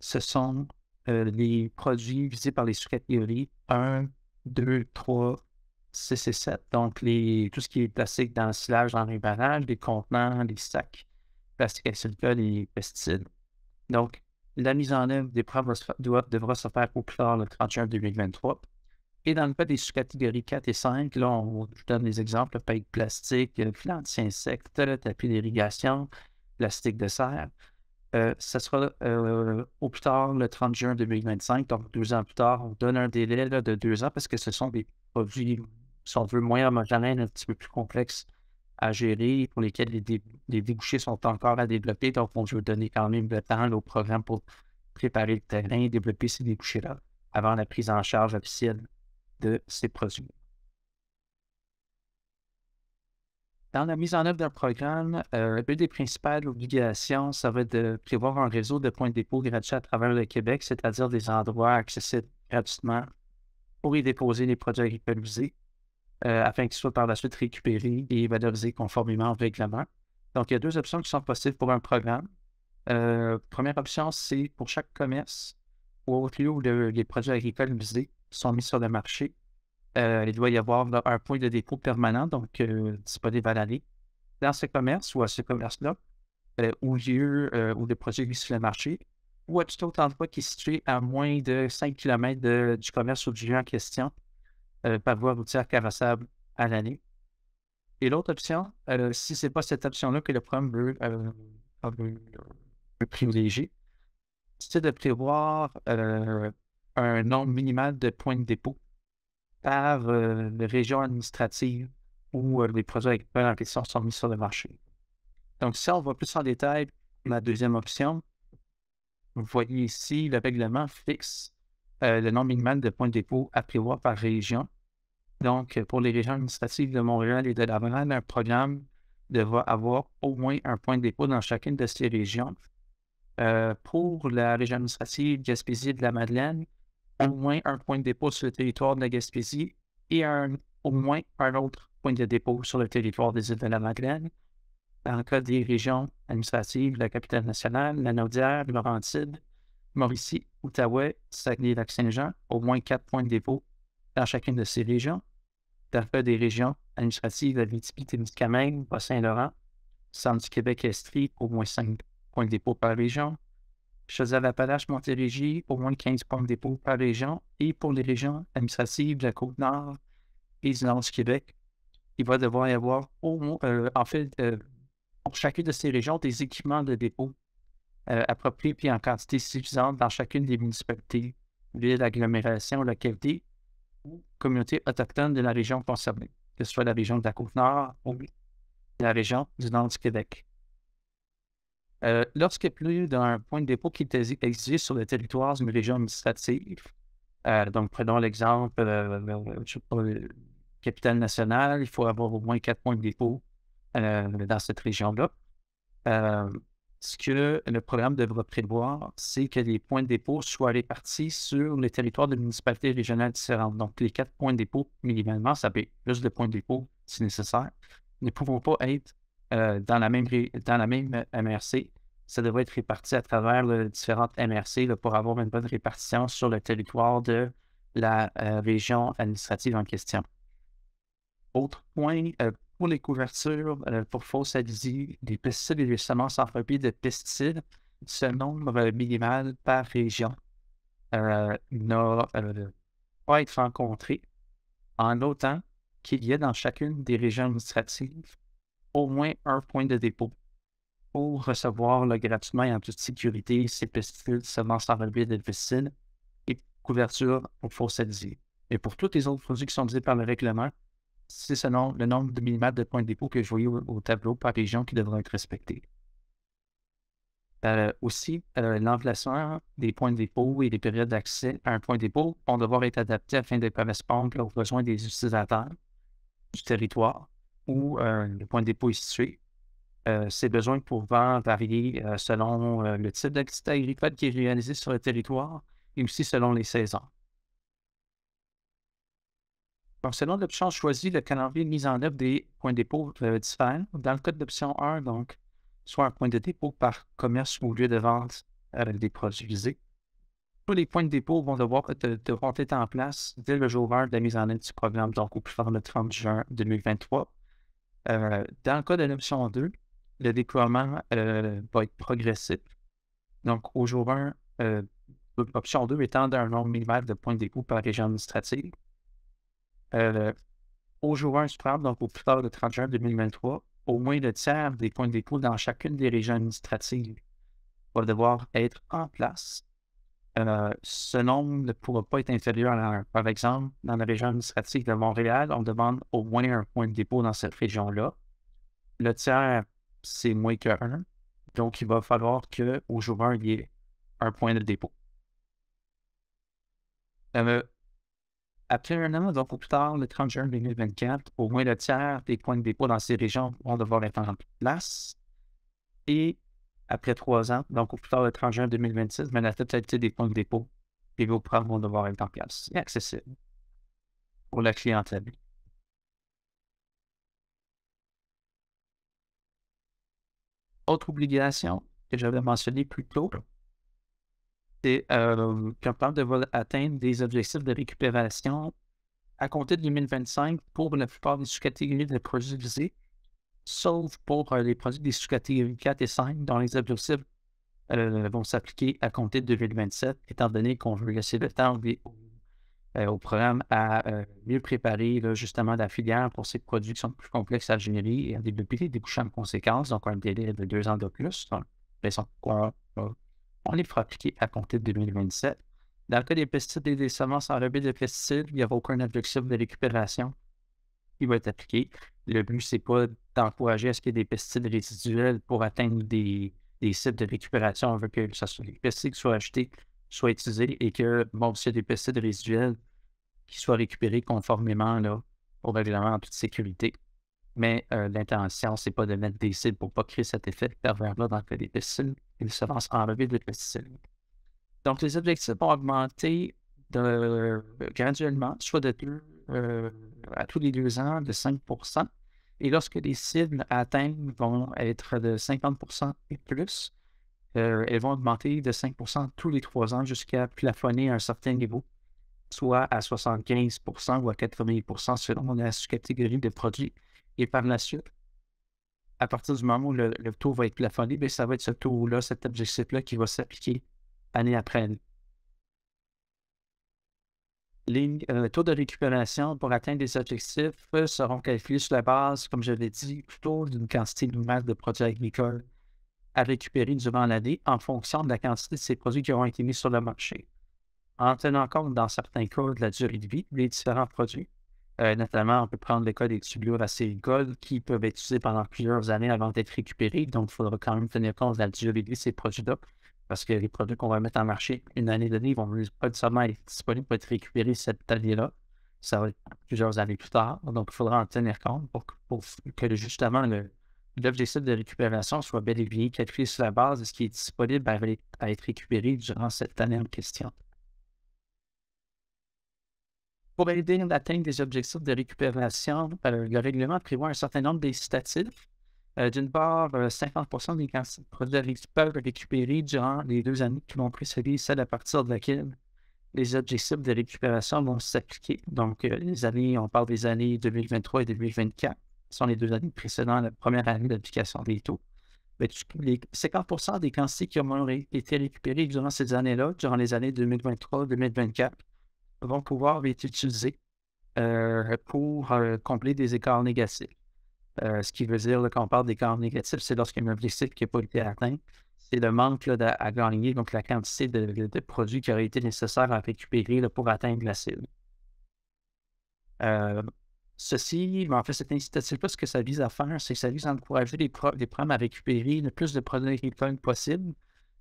ce sont les produits visés par les sous-catégories 1, 2, 3, 6 et 7. Donc, tout ce qui est plastique dans le silage, dans l'emballage, les contenants, les sacs, plastique agricole et les pesticides. Donc, la mise en œuvre des programmes devra se faire au plus tard le 30 juin 2023. Et dans le cas des sous-catégories 4 et 5, là, je donne des exemples, paille plastique, filet anti-insectes, tapis d'irrigation, plastique de serre. Ça sera au plus tard le 30 juin 2025, donc 2 ans plus tard. On donne un délai là, de 2 ans parce que ce sont des produits, si on veut, moins homogènes, un petit peu plus complexes à gérer, pour lesquels les débouchés sont encore à développer. Donc, on veut donner quand même le temps au programme pour préparer le terrain et développer ces débouchés-là avant la prise en charge officielle de ces produits. Dans la mise en œuvre d'un programme, une des principales obligations, ça va être de prévoir un réseau de points de dépôt gratuits à travers le Québec, c'est-à-dire des endroits accessibles gratuitement pour y déposer les produits agricoles usés, afin qu'ils soient par la suite récupérés et valorisés conformément au règlement. Donc, il y a 2 options qui sont possibles pour un programme. Première option, c'est pour chaque commerce ou autre lieu où les produits agricoles usés sont mis sur le marché, il doit y avoir un point de dépôt permanent, donc disponible à l'année, dans ce commerce ou à ce commerce-là, au lieu où le produit est mis sur le marché, ou à tout autre endroit qui est situé à moins de 5 km du commerce ou du lieu en question, par voie routière carrossable à l'année. Et l'autre option, si ce n'est pas cette option-là que le programme veut privilégier, c'est de prévoir un nombre minimal de points de dépôt par région administrative où les produits agricoles en question sont mis sur le marché. Donc, si on va plus en détail, la deuxième option, vous voyez ici, le règlement fixe le nombre minimal de points de dépôt à prévoir par région. Donc, pour les régions administratives de Montréal et de Laval, un programme devra avoir au moins un point de dépôt dans chacune de ces régions. Pour la région administrative Gaspésie et de la Madeleine, au moins un point de dépôt sur le territoire de la Gaspésie et au moins un autre point de dépôt sur le territoire des îles de la Madeleine. Dans le cas des régions administratives, la capitale nationale, la Naudière, Laurentides, Mauricie, Outaouais, Saguenay-Lac-Saint-Jean, au moins 4 points de dépôt dans chacune de ces régions. Dans le cas des régions administratives, Abitibi-Témiscamingue, Bas-Saint-Laurent, Centre du Québec-Estrie, au moins 5 points de dépôt par région. Chaudière-Appalaches, Montérégie, au moins 15 points de dépôt par région. Et pour les régions administratives de la Côte-Nord et du Nord du Québec, il va devoir y avoir au moins, pour chacune de ces régions, des équipements de dépôt appropriés puis en quantité suffisante dans chacune des municipalités, villes, agglomérations, localités ou communautés autochtones de la région concernée, que ce soit la région de la Côte-Nord ou la région du Nord du Québec. Lorsqu'il y a plus d'un point de dépôt qui existe sur le territoire d'une région administrative, donc prenons l'exemple, je sais pas, capitale nationale, il faut avoir au moins 4 points de dépôt dans cette région-là. Ce que le programme devra prévoir, c'est que les points de dépôt soient répartis sur le territoire de municipalités régionales différentes. Donc, les 4 points de dépôt, minimalement, ça peut être plus de points de dépôt si nécessaire, ne pourront pas être dans la même MRC. Ça devrait être réparti à travers les différentes MRC là, pour avoir une bonne répartition sur le territoire de la région administrative en question. Autre point, pour les couvertures pour fossiliser des pesticides et des semences enrobées de pesticides, ce nombre minimal par région n'a pas à être rencontré en autant qu'il y ait dans chacune des régions administratives au moins un point de dépôt pour recevoir gratuitement et en toute sécurité ces pesticides, semences enrobées de pesticides et couverture pour fossiliser. Et pour tous les autres produits qui sont visés par le règlement, c'est le nombre de millimètres de points de dépôt que je voyais au tableau par région qui devra être respecté. Aussi, l'emplacement des points de dépôt et des périodes d'accès à un point de dépôt vont devoir être adaptés afin de correspondre aux besoins des utilisateurs du territoire où le point de dépôt est situé. Ces besoins pouvant varier selon le type d'activité agricole qui est réalisé sur le territoire et aussi selon les saisons. Donc, selon l'option choisie, le calendrier de mise en œuvre des points de dépôt diffère. Dans le cas de l'option 1, donc, soit un point de dépôt par commerce ou lieu de vente des produits visés. Tous les points de dépôt devront être en place dès le jour 1 de la mise en œuvre du programme, donc au plus tard le 30 juin 2023. Dans le cas de l'option 2, le déploiement va être progressif. Donc, au jour 1, l'option 2 étant d'un nombre minimal de points de dépôt par région administrative. Au jour 1 du programme, donc au plus tard le 30 juin 2023, au moins le tiers des points de dépôt dans chacune des régions administratives va devoir être en place. Ce nombre ne pourra pas être inférieur à 1. Par exemple, dans la région administrative de Montréal, on demande au moins un point de dépôt dans cette région-là. Le tiers, c'est moins que 1. Donc, il va falloir qu'au jour 1, il y ait un point de dépôt. Après un an, donc au plus tard, le 30 juin 2024, au moins le tiers des points de dépôt dans ces régions vont devoir être en place. Et après 3 ans, donc au plus tard le 30 juin 2026, mais la totalité des points de dépôt et vos programmes vont devoir être en place et accessibles pour la clientèle. Autre obligation que j'avais mentionnée plus tôt, c'est qu'un plan devra atteindre des objectifs de récupération à compter de 2025 pour la plupart des sous-catégories de produits visés, sauf pour les produits des sous-catégories 4 et 5, dont les objectifs vont s'appliquer à compter de 2027, étant donné qu'on veut laisser le temps au programme à mieux préparer là, justement la filière pour ces produits qui sont plus complexes à générer et à développer des bouchons de conséquences, donc un délai de 2 ans de plus. Donc, on les fera appliquer à compter de 2027. Dans le cas des pesticides et des semences enrobées de pesticides, il n'y aura aucun objectif de récupération qui va être appliqué. Le but, ce n'est pas d'encourager à ce qu'il y ait des pesticides résiduels pour atteindre des cibles de récupération. On veut que les pesticides qui soient achetés soient utilisés et que, bon, s'il y a des pesticides résiduels qui soient récupérés conformément là, au règlement en toute sécurité. Mais l'intention, ce n'est pas de mettre des cibles pour ne pas créer cet effet pervers-là dans le cas des pesticides et des semences enrobées de pesticides. Donc, les objectifs vont augmenter graduellement, soit à tous les 2 ans, de 5 %, Et lorsque les cibles à atteindre vont être de 50% et plus, elles vont augmenter de 5% tous les 3 ans jusqu'à plafonner à un certain niveau, soit à 75% ou à 80% selon la sous-catégorie de produits. Et par la suite, à partir du moment où le taux va être plafonné, bien, ça va être ce taux-là, cet objectif-là qui va s'appliquer année après année. Les taux de récupération pour atteindre des objectifs seront calculés sur la base, comme je l'ai dit, plutôt d'une quantité minimale de produits agricoles à récupérer durant l'année en fonction de la quantité de ces produits qui auront été mis sur le marché. En tenant compte, dans certains cas, de la durée de vie des différents produits. Notamment, on peut prendre le cas des tubulures acélicoles qui peuvent être utilisés pendant plusieurs années avant d'être récupérés. Donc, il faudra quand même tenir compte de la durée de vie de ces produits-là. Parce que les produits qu'on va mettre en marché une année donnée vont pas nécessairement être disponibles pour être récupérés cette année-là. Ça va être plusieurs années plus tard. Donc, il faudra en tenir compte pour que justement l'objectif de récupération soit bel et bien calculé sur la base de ce qui est disponible à être récupéré durant cette année en question. Pour aider à atteindre des objectifs de récupération, le règlement prévoit un certain nombre d'incitatifs. D'une part, 50% des produits agricoles récupérés durant les 2 années qui vont précéder celle à partir de laquelle les objectifs de récupération vont s'appliquer. Donc, on parle des années 2023 et 2024, qui sont les 2 années précédant la première année d'application des taux. Les 50% des quantités qui ont été récupérées durant ces années-là, durant les années 2023-2024, vont pouvoir être utilisées pour combler des écarts négatifs. Ce qui veut dire, là, quand on parle d'écart négatif, c'est lorsqu'il y a un objectif qui n'a pas été atteint. C'est le manque là, à gagner, donc la quantité de produits qui aurait été nécessaire à récupérer là, pour atteindre la cible. Ceci, en fait, cet incitatif-là, ce que ça vise à faire, c'est que ça vise à encourager les programmes à récupérer le plus de produits agricoles possible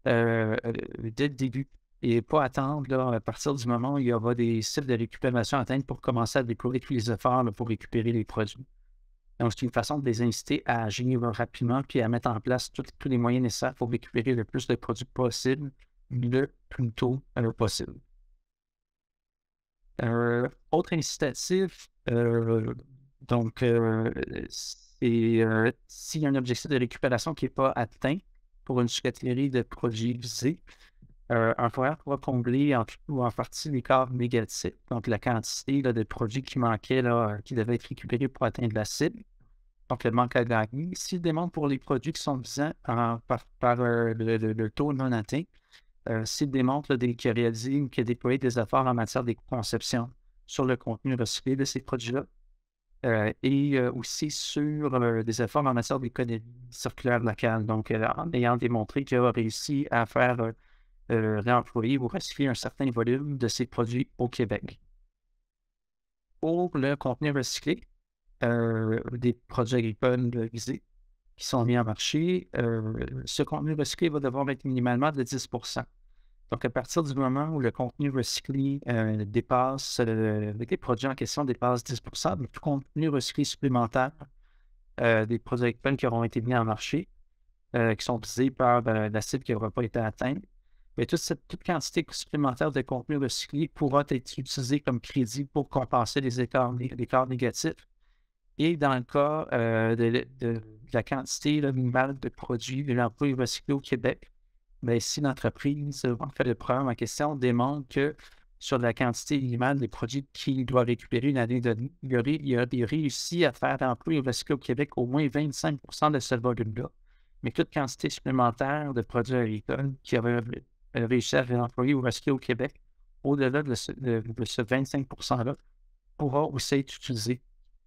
dès le début. Et pas attendre là, à partir du moment où il y aura des cibles de récupération atteintes pour commencer à déployer tous les efforts là, pour récupérer les produits. Donc, c'est une façon de les inciter à agir rapidement puis à mettre en place tous les moyens nécessaires pour récupérer le plus de produits possible, le plus tôt possible. Autre incitatif, c'est s'il y a un objectif de récupération qui n'est pas atteint pour une sous-catégorie de produits visés, un fournisseur pourra combler en tout ou en partie l'écart négatif, donc la quantité là, de produits qui manquaient, là, qui devaient être récupérés pour atteindre la cible. Donc, le manque à gagner. S'il démontre pour les produits qui sont visés par le taux non atteint, s'il démontre qu'il a réalisé ou qu'il a déployé des efforts en matière d'éco-conception sur le contenu recyclé de ces produits-là, et aussi sur des efforts en matière d'économie circulaire locale. Donc, en ayant démontré qu'il a réussi à faire réemployer ou recycler un certain volume de ces produits au Québec. Pour le contenu recyclé, des produits agricoles visés qui sont mis en marché, ce contenu recyclé va devoir être minimalement de 10%. Donc, à partir du moment où le contenu recyclé dépasse, les produits en question dépassent 10%, donc tout contenu recyclé supplémentaire des produits agricoles qui auront été mis en marché, qui sont visés par la cible qui n'aura pas été atteinte, mais toute quantité supplémentaire de contenu recyclé pourra être utilisée comme crédit pour compenser les écarts négatifs. Et dans le cas de la quantité minimale de produits de l'emploi recyclé au Québec, bien, si l'entreprise, en fait, le programme en question démontre que sur la quantité minimale des produits qu'il doit récupérer une année donnée, il a réussi à faire l'emploi recyclé au Québec au moins 25% de ce volume-là. Mais toute quantité supplémentaire de produits agricoles qui avait réussi à réemployer ou recycler au Québec, au-delà de ce 25%-là, pourra aussi être utilisé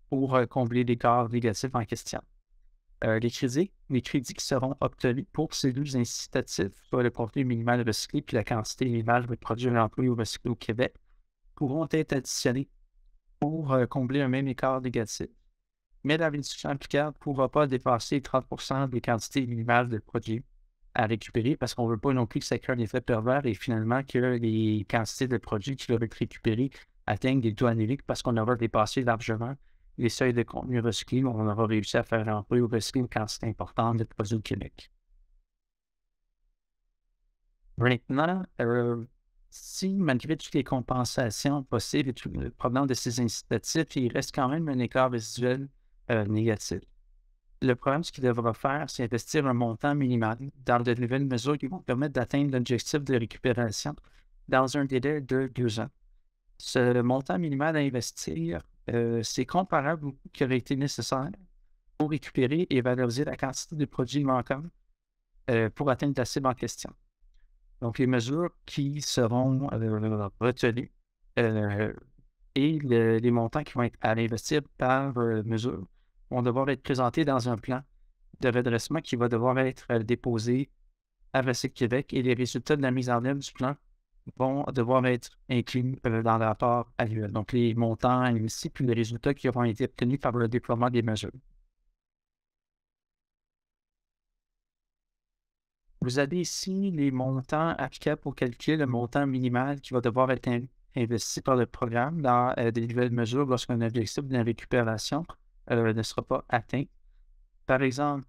pour combler l'écart négatif en question. Les crédits qui seront obtenus pour ces 2 incitatifs, soit le contenu minimal recyclé puis la quantité minimale de produits réemployés ou recyclés au Québec, pourront être additionnés pour combler un même écart négatif. Mais la réduction applicable ne pourra pas dépasser 30% des quantités minimales de produits à récupérer parce qu'on ne veut pas non plus que ça crée un effet pervers et finalement que les quantités de produits qui doivent être récupérés atteignent des taux anéliques parce qu'on aura dépassé largement les seuils de contenu recyclé, on aura réussi à faire remplir ou recycler une quantité importante de produits au Québec. Maintenant, si malgré toutes les compensations possibles et tout le problème de ces incitatifs, il reste quand même un écart résiduel négatif. Le programme, ce qu'il devra faire, c'est investir un montant minimal dans de nouvelles mesures qui vont permettre d'atteindre l'objectif de récupération dans un délai de 2 ans. Ce montant minimal à investir, c'est comparable au coût qui aurait été nécessaire pour récupérer et valoriser la quantité de produits manquants pour atteindre la cible en question. Donc, les mesures qui seront retenues et les montants qui vont être à investir par mesure vont devoir être présentés dans un plan de redressement qui va devoir être déposé à Recyc Québec et les résultats de la mise en œuvre du plan vont devoir être inclus dans le rapport annuel. Donc, les montants investis puis les résultats qui auront été obtenus par le déploiement des mesures. Vous avez ici les montants applicables pour calculer le montant minimal qui va devoir être investi par le programme dans des nouvelles mesures lorsqu'un objectif de la récupération ne sera pas atteint. Par exemple,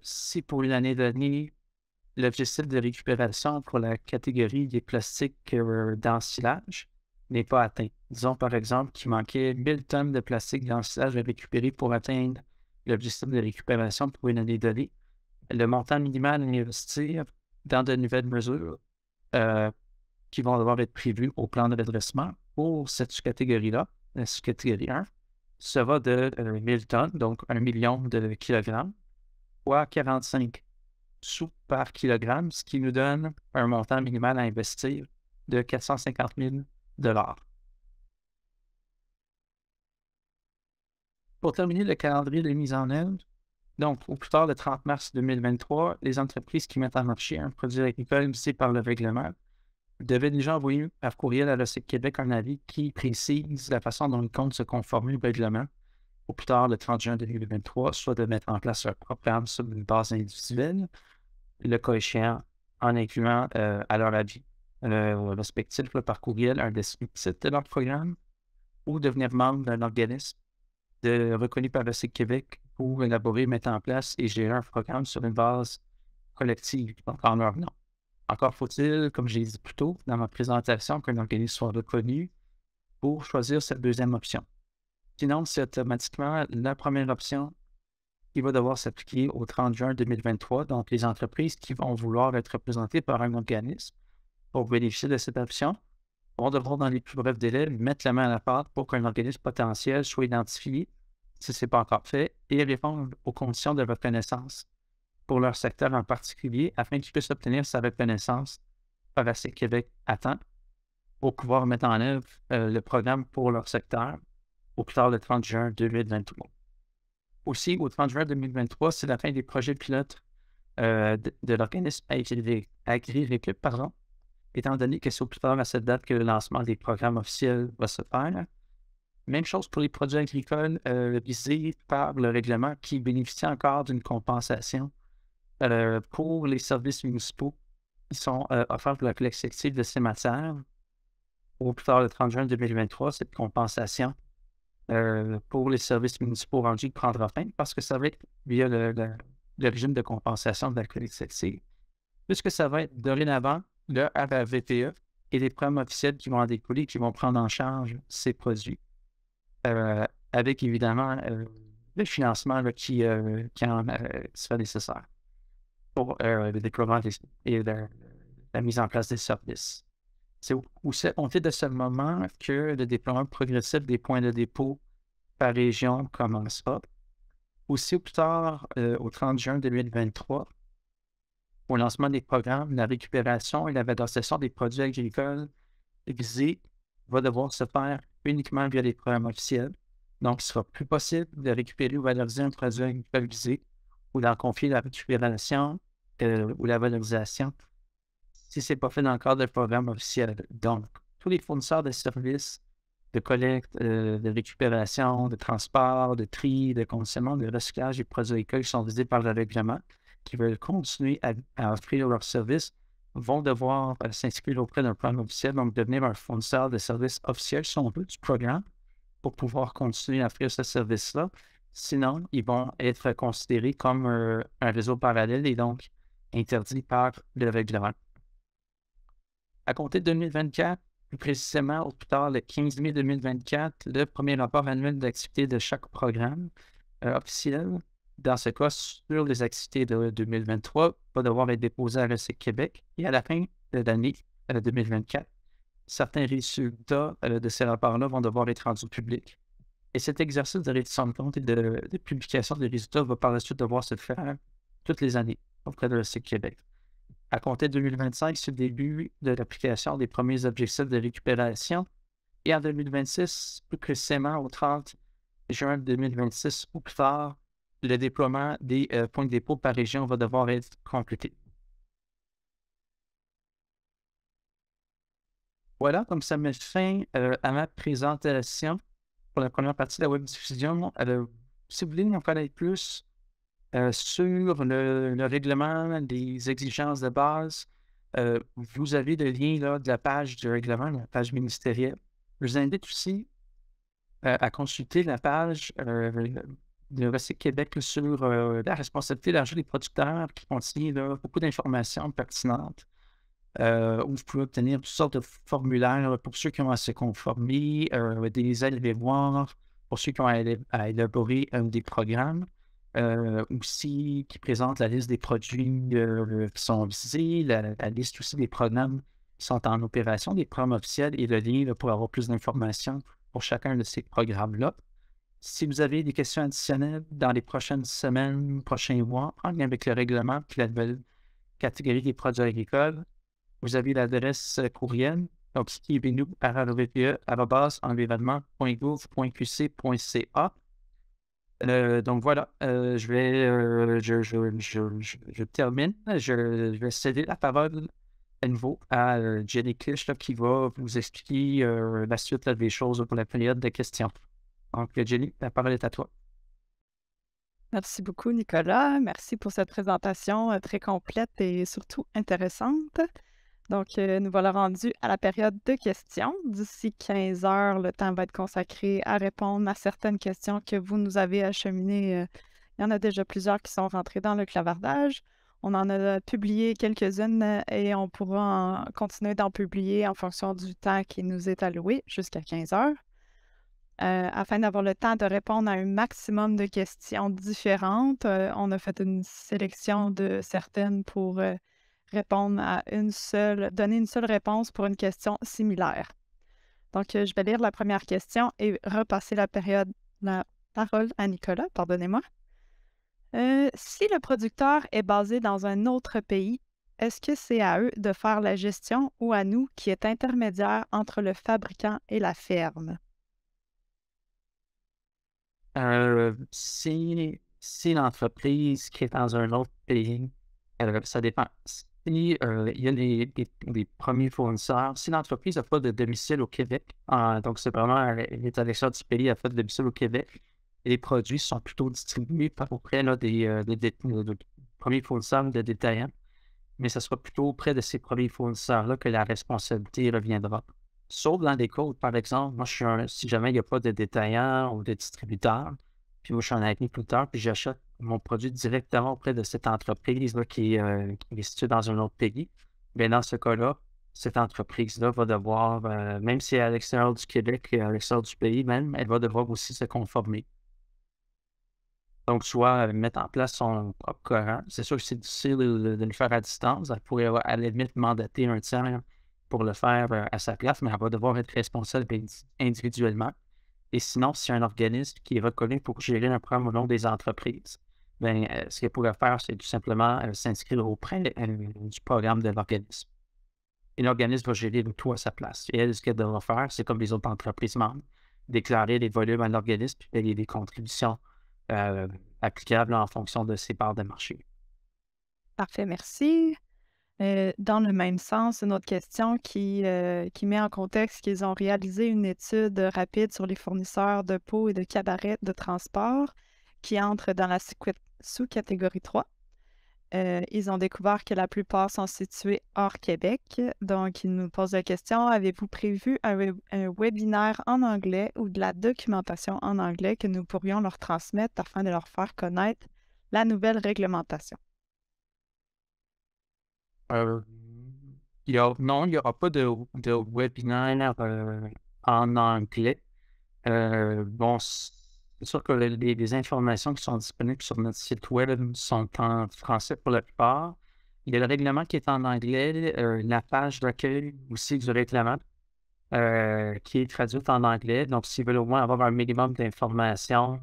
si pour une année donnée, l'objectif de récupération pour la catégorie des plastiques d'ensilage n'est pas atteint. Disons par exemple qu'il manquait 1000 tonnes de plastique d'ensilage à récupérer pour atteindre l'objectif de récupération pour une année donnée. Le montant minimal à investir dans de nouvelles mesures qui vont devoir être prévues au plan de redressement pour cette sous-catégorie-là, la sous-catégorie 1, sera de 1000 tonnes, donc 1 million de kilogrammes, fois 45 sous par kilogramme, ce qui nous donne un montant minimal à investir de 450 000 $. Pour terminer le calendrier de mise en œuvre, donc au plus tard le 30 mars 2023, les entreprises qui mettent en marché un produit agricole visé par le règlement devaient déjà envoyer par courriel à Recyc Québec un avis qui précise la façon dont ils comptent se conformer au règlement au plus tard le 30 juin 2023, soit de mettre en place un programme sur une base individuelle, le cas échéant, en incluant à leur avis respectif par courriel un descriptif de leur programme ou devenir membre d'un organisme reconnu par le Recyc Québec pour élaborer, mettre en place et gérer un programme sur une base collective, donc en leur nom. Encore faut-il, comme j'ai dit plus tôt dans ma présentation, qu'un organisme soit reconnu pour choisir cette deuxième option. Sinon, c'est automatiquement la première option qui va devoir s'appliquer au 30 juin 2023. Donc, les entreprises qui vont vouloir être représentées par un organisme pour bénéficier de cette option vont devoir, dans les plus brefs délais, mettre la main à la pâte pour qu'un organisme potentiel soit identifié, si ce n'est pas encore fait, et répondre aux conditions de reconnaissance pour leur secteur en particulier, afin qu'ils puissent obtenir sa reconnaissance par Recyc Québec à temps pour pouvoir mettre en œuvre le programme pour leur secteur au plus tard le 30 juin 2023. Aussi, au 30 juin 2023, c'est la fin des projets pilotes de l'organisme Agri-Récup, étant donné que c'est au plus tard à cette date que le lancement des programmes officiels va se faire. Même chose pour les produits agricoles visés par le règlement qui bénéficient encore d'une compensation pour les services municipaux qui sont offerts pour la collecte sélective de ces matières. Au plus tard le 30 juin 2023, cette compensation pour les services municipaux rendus prendra fin parce que ça va être via le régime de compensation de la collecte sélective. Puisque ça va être dorénavant le RAVPE et les programmes officiels qui vont en découler, qui vont prendre en charge ces produits, avec évidemment le financement qui sera nécessaire pour le déploiement et la mise en place des services. C'est aussi à compter de ce moment que le déploiement progressif des points de dépôt par région commencera. Aussi, au plus tard, au 30 juin 2023, au lancement des programmes, la récupération et la valorisation des produits agricoles visés va devoir se faire uniquement via les programmes officiels. Donc, il ne sera plus possible de récupérer ou valoriser un produit agricole visé ou d'en confier la récupération ou la valorisation si ce n'est pas fait dans le cadre d'un programme officiel. Donc, tous les fournisseurs de services de collecte, de récupération, de transport, de tri, de conditionnement, de recyclage des produits agricoles qui sont visés par le règlement, qui veulent continuer à offrir leurs services, vont devoir s'inscrire auprès d'un programme officiel, donc devenir un fournisseur de services officiels, si on veut, du programme, pour pouvoir continuer à offrir ce service-là. Sinon, ils vont être considérés comme un réseau parallèle et donc interdits par le règlement. À compter de 2024, plus précisément au plus tard le 15 mai 2024, le premier rapport annuel d'activité de chaque programme officiel. Dans ce cas, sur les activités de 2023, va devoir être déposé à l'ESSEC Québec et à la fin de l'année 2024, certains résultats de ces rapports-là vont devoir être rendus publics. Et cet exercice de reddition de compte et de publication des résultats va par la suite devoir se faire toutes les années auprès de l'ESSEC Québec. À compter de 2025, c'est le début de l'application des premiers objectifs de récupération. Et en 2026, plus précisément au 30 juin 2026 ou plus tard, le déploiement des points de dépôt par région va devoir être complété. Voilà, donc ça met fin à ma présentation pour la première partie de la webdiffusion. Si vous voulez en connaître plus sur le règlement des exigences de base, vous avez le lien là, de la page du règlement, la page ministérielle. Je vous invite aussi à consulter la page de Recyc Québec là, sur la responsabilité élargie des producteurs qui contient là, beaucoup d'informations pertinentes. Où vous pouvez obtenir toutes sortes de formulaires pour ceux qui ont à se conformer, des aides-mémoires pour ceux qui ont à élaborer des programmes, aussi qui présentent la liste des produits qui sont visés, la liste aussi des programmes qui sont en opération, des programmes officiels et le lien là, pour avoir plus d'informations pour chacun de ces programmes-là. Si vous avez des questions additionnelles dans les prochaines semaines, prochains mois, en lien avec le règlement et la nouvelle catégorie des produits agricoles, vous avez l'adresse courriel, donc écrivez-nous à environnement.gouv.qc.ca. Donc voilà, je termine. Je vais céder la parole à nouveau à Jenny Clich là, qui va vous expliquer la suite là, des choses pour la période de questions. Donc, Jenny, la parole est à toi. Merci beaucoup, Nicolas. Merci pour cette présentation très complète et surtout intéressante. Donc, nous voilà rendus à la période de questions. D'ici 15 heures, le temps va être consacré à répondre à certaines questions que vous nous avez acheminées. Il y en a déjà plusieurs qui sont rentrées dans le clavardage. On en a publié quelques-unes et on pourra continuer d'en publier en fonction du temps qui nous est alloué jusqu'à 15 heures. Afin d'avoir le temps de répondre à un maximum de questions différentes, on a fait une sélection de certaines pour répondre à donner une seule réponse pour une question similaire. Donc, je vais lire la première question et repasser la parole à Nicolas, pardonnez-moi. Si le producteur est basé dans un autre pays, est-ce que c'est à eux de faire la gestion ou à nous qui est intermédiaire entre le fabricant et la ferme? Si l'entreprise qui est dans un autre pays, ça dépend. Si il y a les premiers fournisseurs, si l'entreprise n'a pas de domicile au Québec, donc c'est vraiment elle est à l'extérieur du pays, elle a pas de domicile au Québec, et les produits sont plutôt distribués par auprès là, des premiers fournisseurs de détaillants, mais ce sera plutôt auprès de ces premiers fournisseurs-là que la responsabilité reviendra. Sauf dans des cas où, par exemple, moi, si jamais il n'y a pas de détaillant ou de distributeur, puis moi, je suis un agriculteur, puis j'achète mon produit directement auprès de cette entreprise-là qui est située dans un autre pays, bien, dans ce cas-là, cette entreprise-là va devoir, même si elle est à l'extérieur du Québec, à l'extérieur du pays même, elle va devoir aussi se conformer. Donc, soit mettre en place son propre Coran. C'est sûr que c'est difficile de le faire à distance. Elle pourrait, à la limite, mandater un tiers pour le faire à sa place, mais elle va devoir être responsable individuellement. Et sinon, si un organisme qui est reconnu pour gérer un programme au nom des entreprises, bien, ce qu'elle pourrait faire, c'est tout simplement s'inscrire auprès du programme de l'organisme. Et l'organisme va gérer le tout à sa place. Et elle, ce qu'elle devra faire, c'est comme les autres entreprises membres, déclarer les volumes à l'organisme et payer des contributions applicables en fonction de ses parts de marché. Parfait, merci. Dans le même sens, une autre question qui met en contexte qu'ils ont réalisé une étude rapide sur les fournisseurs de pots et de cabarets de transport qui entrent dans la sous-catégorie 3. Ils ont découvert que la plupart sont situés hors Québec. Donc, ils nous posent la question, avez-vous prévu un webinaire en anglais ou de la documentation en anglais que nous pourrions leur transmettre afin de leur faire connaître la nouvelle réglementation? Non, il n'y aura pas de webinaire en anglais. Bon, C'est sûr que les informations qui sont disponibles sur notre site web sont en français pour la plupart. Il y a le règlement qui est en anglais, la page d'accueil aussi du règlement, qui est traduite en anglais. Donc, s'ils veulent au moins avoir un minimum d'informations,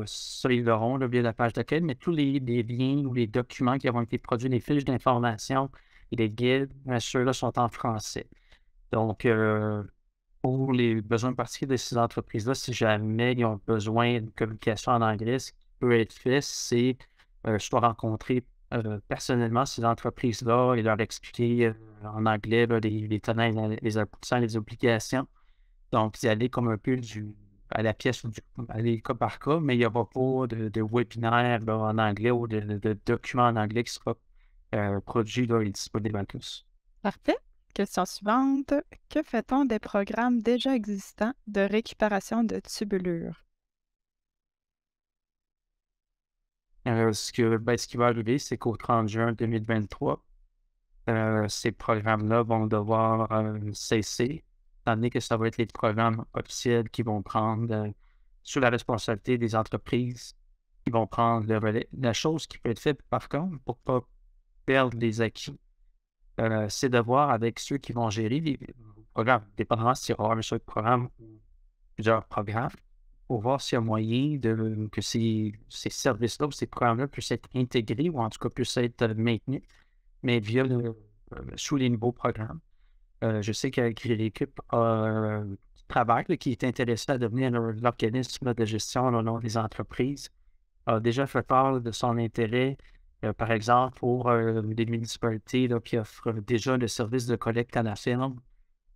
ça, ils l'auront là, via la page d'accueil, mais tous les liens ou les documents qui ont été produits, les fiches d'information et les guides, ceux-là sont en français. Donc, pour les besoins particuliers de ces entreprises-là, si jamais ils ont besoin de communication en anglais, ce qui peut être fait, c'est soit rencontrer personnellement ces entreprises-là et leur expliquer en anglais là, les tenants, les aboutissants, les obligations. Donc, y aller comme un peu à la pièce ou aller cas par cas, mais il n'y aura pas de webinaire là, en anglais ou de documents en anglais qui sera produit là, et disponible à tous. Parfait. Question suivante. Que fait-on des programmes déjà existants de récupération de tubulure? Ce qui va arriver, c'est qu'au 30 juin 2023, ces programmes-là vont devoir cesser, étant donné que ça va être les programmes officiels qui vont prendre sous la responsabilité des entreprises qui vont prendre le relais. La chose qui peut être faite, par contre, pour ne pas perdre les acquis, c'est de voir avec ceux qui vont gérer les programmes, dépendamment s'il y aura un seul programme ou plusieurs programmes, pour voir s'il y a moyen que ces services-là ou ces programmes-là puissent être intégrés ou en tout cas puissent être maintenus, mais via sous les nouveaux programmes. Je sais que l'équipe a qui travaille, là, qui est intéressé à devenir l'organisme de gestion au nom des entreprises, a déjà fait part de son intérêt, par exemple, pour des municipalités là, qui offrent déjà le service de collecte à la ferme,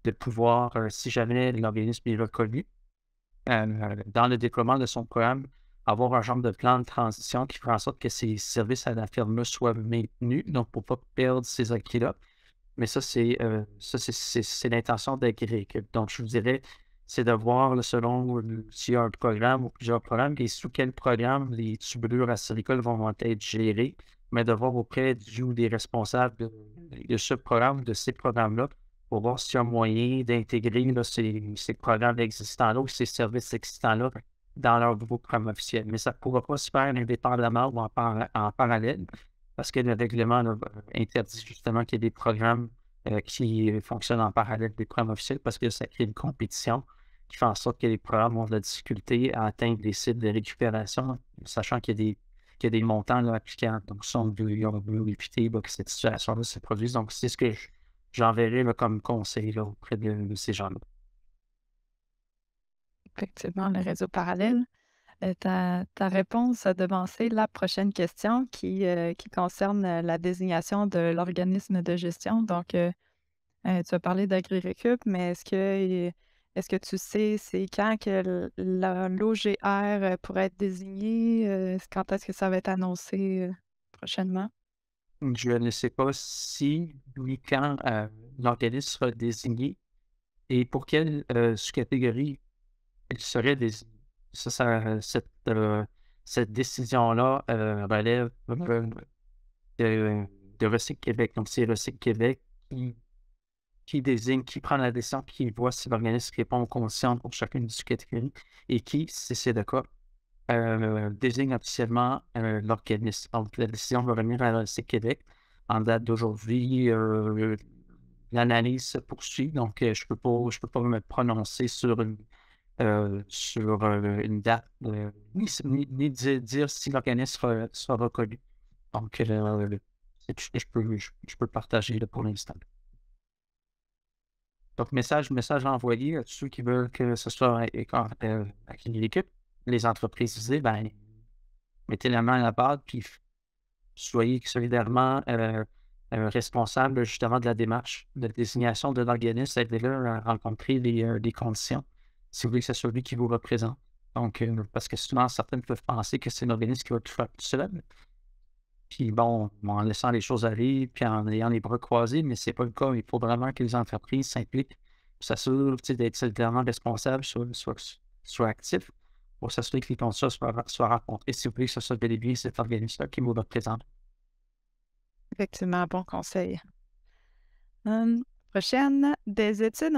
de pouvoir, si jamais l'organisme est reconnu, dans le déploiement de son programme, avoir un genre de plan de transition qui fera en sorte que ces services à la ferme soient maintenus, donc pour ne pas perdre ces acquis-là. Mais c'est l'intention d'Agriculture. Donc, je vous dirais, c'est de voir là, selon s'il y a un programme ou plusieurs programmes et sous quel programme les tubulures acéricoles vont être gérées, mais de voir auprès du ou des responsables de ce programme, de ces programmes-là, pour voir s'il y a moyen d'intégrer là, ces programmes existants-là ou ces services existants-là dans leur nouveau programme officiel. Mais ça ne pourra pas se faire indépendamment ou en parallèle parce que le règlement là, interdit justement qu'il y ait des programmes qui fonctionnent en parallèle des programmes officiels parce que ça crée une compétition qui fait en sorte que les programmes ont de la difficulté à atteindre des cibles de récupération, sachant qu'il y a des montants là, applicables. Donc, ça, on veut éviter là, que cette situation-là se produise. Donc, c'est ce que j'enverrai là, comme conseil là, auprès de ces gens-là. Effectivement, le réseau parallèle. Ta réponse a devancé la prochaine question qui concerne la désignation de l'organisme de gestion. Donc, tu as parlé d'AgriRécup, mais est-ce que tu sais c'est quand que l'OGR pourrait être désigné? Quand est-ce que ça va être annoncé prochainement? Je ne sais pas si ni quand l'organisme sera désigné et pour quelle sous-catégorie il serait désigné. Cette décision-là relève de, de Recycle Québec. Donc, c'est Recycle Québec qui désigne, qui prend la décision, qui voit si l'organisme répond aux conditions pour chacune des sous-catégories et qui, si c'est le cas, désigne officiellement l'organisme. Donc, la décision va venir à Recycle Québec. En date d'aujourd'hui, l'analyse se poursuit, donc je peux pas me prononcer sur une date, ni dire si l'organisme sera reconnu. Donc, c'est tout ce que je peux partager là, pour l'instant. Donc, message envoyé à tous ceux qui veulent que ce soit avec l'équipe. Les entreprises visées, ben, mettez la main à la pâte, puis soyez solidairement responsable justement de la démarche de désignation de l'organisme, aidez-le à rencontrer les conditions, si vous voulez que ce soit lui qui vous représente. Donc, parce que souvent, certaines peuvent penser que c'est l'organisme qui va tout faire tout seul. Puis bon, en laissant les choses aller, puis en ayant les bras croisés, mais c'est pas le cas. Il faut vraiment que les entreprises s'impliquent, s'assurent d'être solidairement responsables, soient actifs pour s'assurer que les conditions soient rencontrées. Si vous voulez que ce soit bel et bien cet organisme-là qui vous représente. Effectivement, bon conseil. Prochaine, des études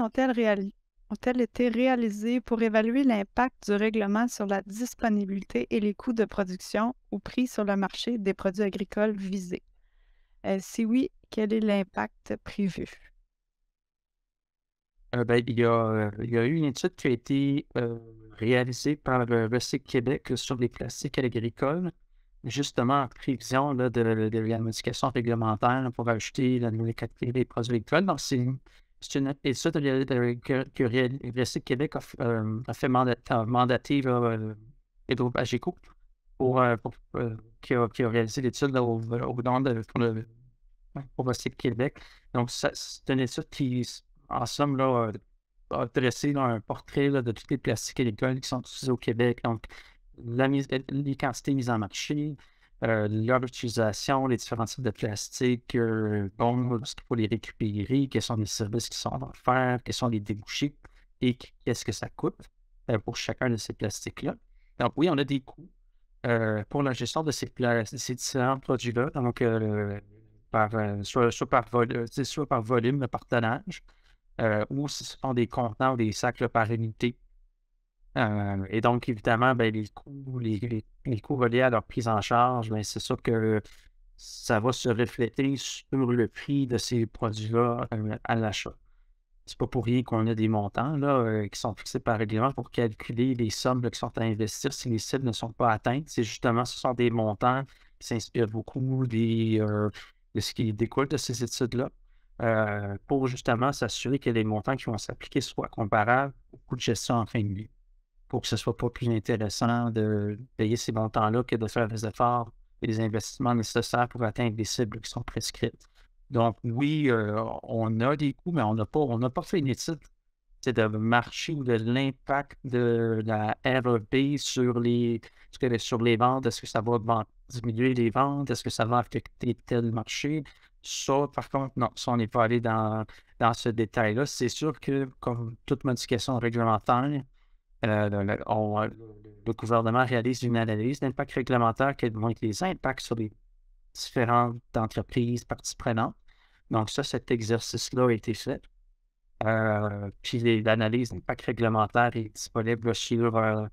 ont-elles été réalisées pour évaluer l'impact du règlement sur la disponibilité et les coûts de production ou prix sur le marché des produits agricoles visés? Si oui, quel est l'impact prévu? Il y a eu une étude qui a été réalisée par Recyc Québec sur les plastiques agricoles, justement en prévision là, de la modification réglementaire pour ajouter la nouvelle catégorie des produits agricoles. Donc, c'est une étude que Recyc Québec a fait mandater là, Hydro-Pageco qui a réalisé l'étude là, au nom pour Recyc Québec. Donc, c'est une étude qui, en somme, là, a dressé là, un portrait là, de tous les plastiques agricoles qui sont utilisés au Québec. Donc, les quantités mises en marché, leur utilisation, les différents types de plastique, ce qu'il faut les récupérer, quels sont les services qui sont offerts, quels sont les débouchés et qu'est-ce que ça coûte pour chacun de ces plastiques-là. Donc, oui, on a des coûts pour la gestion de ces différents produits-là. Donc, soit par volume, par tonnage, ou si ce sont des contenants ou des sacs là, par unité. Et donc, évidemment, ben, les coûts reliés à leur prise en charge, ben, c'est sûr que ça va se refléter sur le prix de ces produits-là à l'achat. C'est pas pour rien qu'on a des montants là, qui sont fixés par règlement pour calculer les sommes là, qui sont à investir si les cibles ne sont pas atteintes. C'est justement, ce sont des montants qui s'inspirent beaucoup de ce qui découle de ces études-là pour justement s'assurer que les montants qui vont s'appliquer soient comparables au coût de gestion en fin de vie pour que ce soit pas plus intéressant de payer ces montants-là que de faire des efforts et des investissements nécessaires pour atteindre des cibles qui sont prescrites. Donc oui, on a des coûts, mais on n'a pas fait une étude de marché ou de l'impact de la REP sur les ventes. Est-ce que ça va diminuer les ventes? Est-ce que ça va affecter tel marché? Ça, par contre, non, ça, on n'est pas allé dans ce détail-là. C'est sûr que, comme toute modification réglementaire, le gouvernement réalise une analyse d'impact réglementaire, quels vont être les impacts sur les différentes entreprises, parties prenantes. Donc ça, cet exercice-là a été fait. Puis l'analyse d'impact réglementaire est disponible sur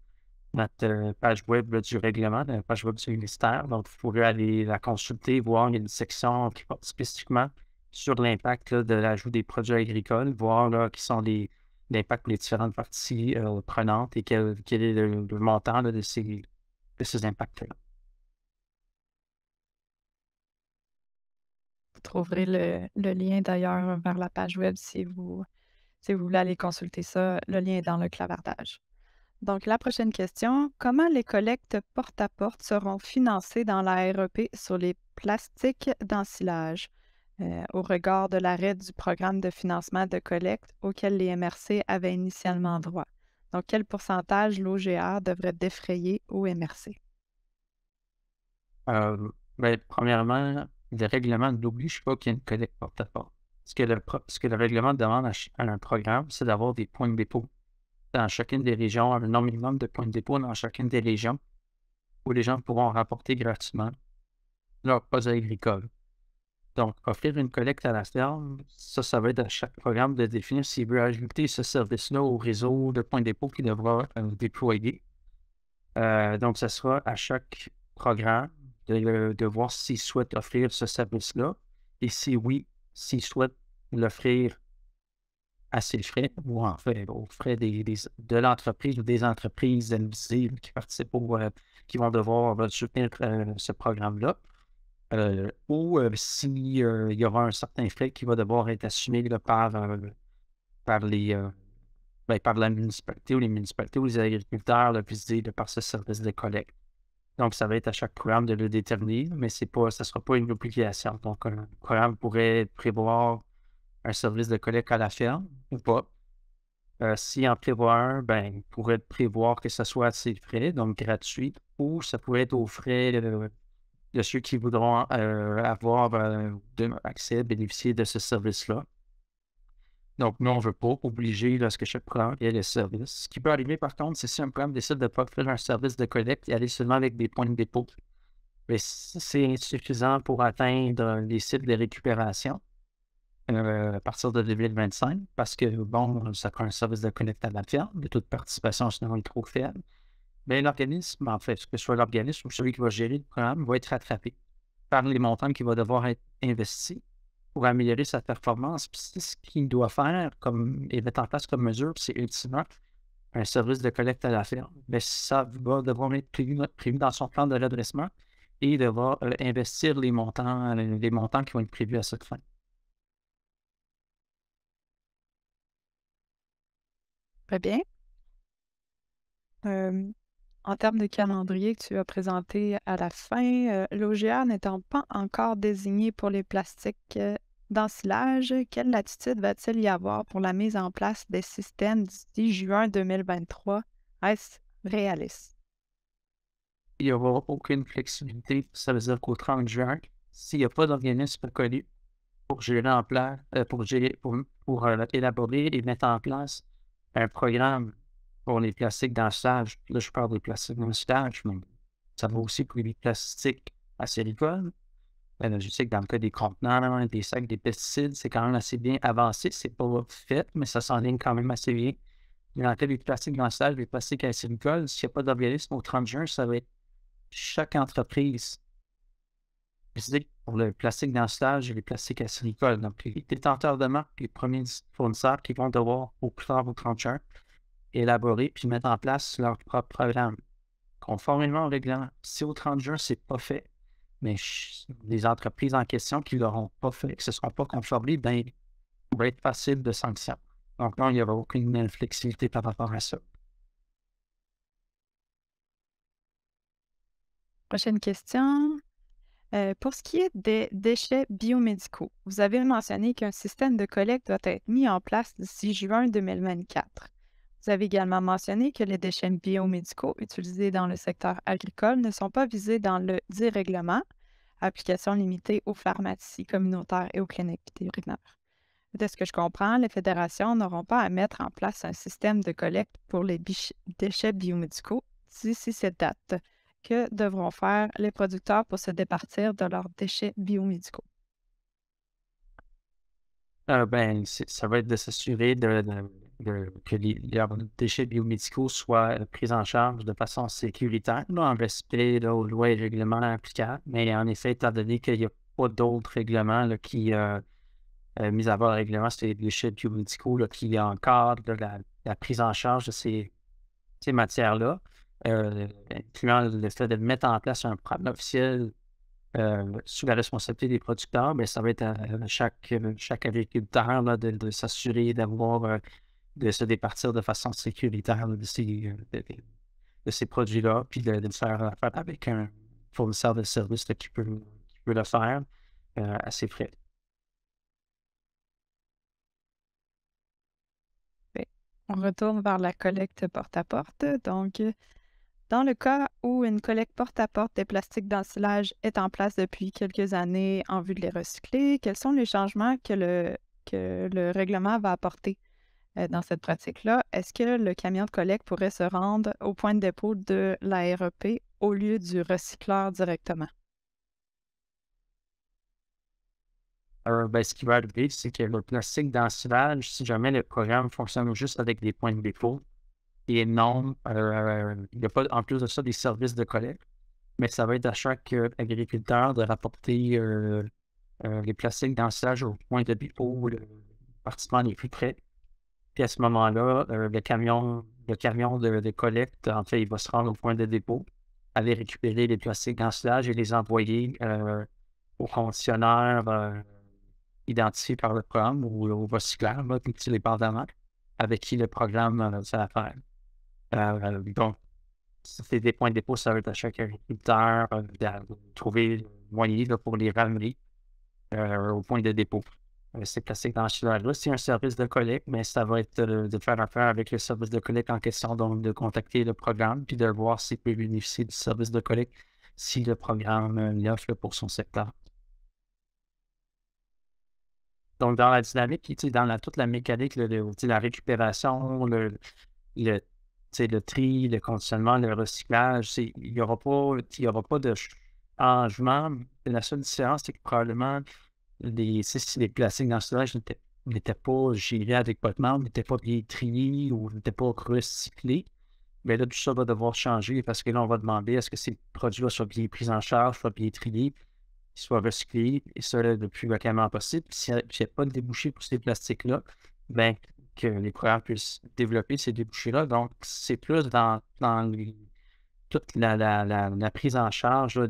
notre page web là, du règlement, la page web du ministère. Donc, vous pourrez aller la consulter, voir, il y a une section qui porte spécifiquement sur l'impact là, de l'ajout des produits agricoles, voir là, qui sont l'impact pour les différentes parties prenantes et quel est le montant là, de ces impacts-là. Vous trouverez le lien d'ailleurs vers la page web si vous voulez aller consulter ça. Le lien est dans le clavardage. Donc, la prochaine question, comment les collectes porte-à-porte seront financées dans la REP sur les plastiques d'ensilage au regard de l'arrêt du programme de financement de collecte auquel les MRC avaient initialement droit? Donc, quel pourcentage l'OGA devrait défrayer aux MRC? Premièrement, le règlement n'oblige pas qu'il y ait une collecte porte-à-porte. Ce que le règlement demande à un programme, c'est d'avoir des points de dépôt dans chacune des régions, un nombre minimum de points de dépôt dans chacune des régions où les gens pourront rapporter gratuitement leurs produits agricoles. Donc, offrir une collecte à la ferme, ça va être à chaque programme de définir s'il veut ajouter ce service-là au réseau de points de dépôt qu'il devra déployer. Donc, ce sera à chaque programme de voir s'il souhaite offrir ce service-là et si oui, s'il souhaite l'offrir à ses frais ou en fait aux frais de l'entreprise ou des entreprises invisibles qui participent qui vont devoir soutenir ce programme-là. Ou s'il y aura un certain frais qui va devoir être assumé là, par par la municipalité ou les municipalités ou les agriculteurs là, visés par ce service de collecte. Donc, ça va être à chaque programme de le déterminer, mais ça ne sera pas une obligation. Donc, un programme pourrait prévoir un service de collecte à la ferme ou pas. S'il en prévoit un, ben, il pourrait prévoir que ce soit à ses frais, donc gratuit, ou ça pourrait être aux frais de ceux qui voudront avoir accès, bénéficier de ce service-là. Donc, nous, on ne veut pas obliger lorsque chaque programme ait le service. Ce qui peut arriver, par contre, c'est si un programme décide de ne pas offrir un service de collecte et aller seulement avec des points de dépôt. Mais si c'est insuffisant pour atteindre les cibles de récupération, à partir de 2025 parce que, bon, ça prend un service de collecte à la ferme, le taux de participation sinon est trop faible. Mais l'organisme, en fait, que ce soit l'organisme ou celui qui va gérer le programme, va être rattrapé par les montants qui vont devoir être investis pour améliorer sa performance. Puis c'est ce qu'il doit faire comme, et mettre en place comme mesure, c'est ultimement un service de collecte à la ferme. Mais ça va devoir être prévu dans son plan de redressement et devoir investir les montants qui vont être prévus à cette fin. Très bien. En termes de calendrier que tu as présenté à la fin, l'OGA n'étant pas encore désigné pour les plastiques d'ensilage, quelle latitude va-t-il y avoir pour la mise en place des systèmes d'ici juin 2023? Est-ce réaliste? Il n'y aura aucune flexibilité. Ça veut dire qu'au 30 juin, s'il n'y a pas d'organisme connu pour gérer en place, pour élaborer et mettre en place un programme pour les plastiques d'ensilage. Là, je parle des plastiques d'ensilage, mais ça va aussi pour les plastiques à silicone. Je sais que dans le cas des contenants, des sacs, des pesticides, c'est quand même assez bien avancé. C'est pas fait, mais ça s'enligne quand même assez bien. Mais dans le cas des plastiques d'ensilage, des plastiques à silicone, s'il n'y a pas d'organisme au 30 juin, ça va être chaque entreprise. C'est pour le plastique d'ensilage et les plastiques à silicone. Donc, les détenteurs de marque, les premiers fournisseurs qui vont devoir, au plus tard au 30 juin, élaborer puis mettre en place leur propre programme. Conformément au règlement, si au 30 juin, c'est pas fait, mais les entreprises en question qui ne l'auront pas fait, qui ne se seront pas conformées, ben, il va être facile de sanctions. Donc là, il n'y aura aucune flexibilité par rapport à ça. Prochaine question. Pour ce qui est des déchets biomédicaux, vous avez mentionné qu'un système de collecte doit être mis en place d'ici juin 2024. Vous avez également mentionné que les déchets biomédicaux utilisés dans le secteur agricole ne sont pas visés dans le dit règlement, application limitée aux pharmacies communautaires et aux cliniques vétérinaires. De ce que je comprends, les fédérations n'auront pas à mettre en place un système de collecte pour les déchets biomédicaux d'ici cette date. Que devront faire les producteurs pour se départir de leurs déchets biomédicaux? Ben, ça va être de s'assurer que leurs déchets biomédicaux soient pris en charge de façon sécuritaire, là, en respect là, aux lois et règlements applicables. Mais en effet, étant donné qu'il n'y a pas d'autres règlements là, qui, mis à part le règlement sur les déchets biomédicaux, là, qui encadrent la prise en charge de ces matières-là, incluant le fait de mettre en place un programme officiel sous la responsabilité des producteurs, bien, ça va être à chaque agriculteur là, de s'assurer de se départir de façon sécuritaire là, de ces produits-là, puis de le faire affaire avec un fournisseur de services là, qui peut le faire à ses frais. Fait, on retourne vers la collecte porte-à-porte. Donc, dans le cas où une collecte porte-à-porte des plastiques d'ensilage est en place depuis quelques années en vue de les recycler, quels sont les changements que le règlement va apporter dans cette pratique-là? Est-ce que le camion de collecte pourrait se rendre au point de dépôt de la REP au lieu du recycleur directement? Ben, ce qui va arriver, c'est que le plastique d'ensilage, si jamais le programme fonctionne juste avec des points de dépôt et non, il n'y a pas en plus de ça des services de collecte, mais ça va être à chaque agriculteur de rapporter les plastiques d'ensilage au point de dépôt, le participant les plus près. Puis à ce moment-là, le camion de collecte, en fait, il va se rendre au point de dépôt, aller récupérer les plastiques d'ensilage et les envoyer au conditionneur identifié par le programme ou au recycleur, là, tout dépendamment, avec qui le programme fait affaire. Donc, si c'est des points de dépôt, ça va être à chaque agriculteur de trouver le moyen là, pour les ramener au point de dépôt. Ces plastiques d'ensilage-là, c'est un service de collecte, mais ça va être de faire affaire avec le service de collecte en question, donc de contacter le programme puis de voir s'il peut bénéficier du service de collecte si le programme l'offre pour son secteur. Donc, dans la dynamique, tu sais, toute la mécanique, tu sais, la récupération, le, tu sais, le tri, le conditionnement, le recyclage, il n'y aura pas de changement. La seule différence, c'est que probablement si les plastiques dans le solage n'étaient pas gérés adéquatement, n'étaient pas bien triés ou n'étaient pas recyclés, bien là, tout ça va devoir changer parce que là, on va demander à ce que ces produits-là soient bien pris en charge, soient bien triés, soient recyclés, et ça le plus localement possible. Puis s'il n'y a pas de débouchés pour ces plastiques-là, bien, que les programmes puissent développer ces débouchés-là. Donc, c'est plus dans toute la prise en charge là,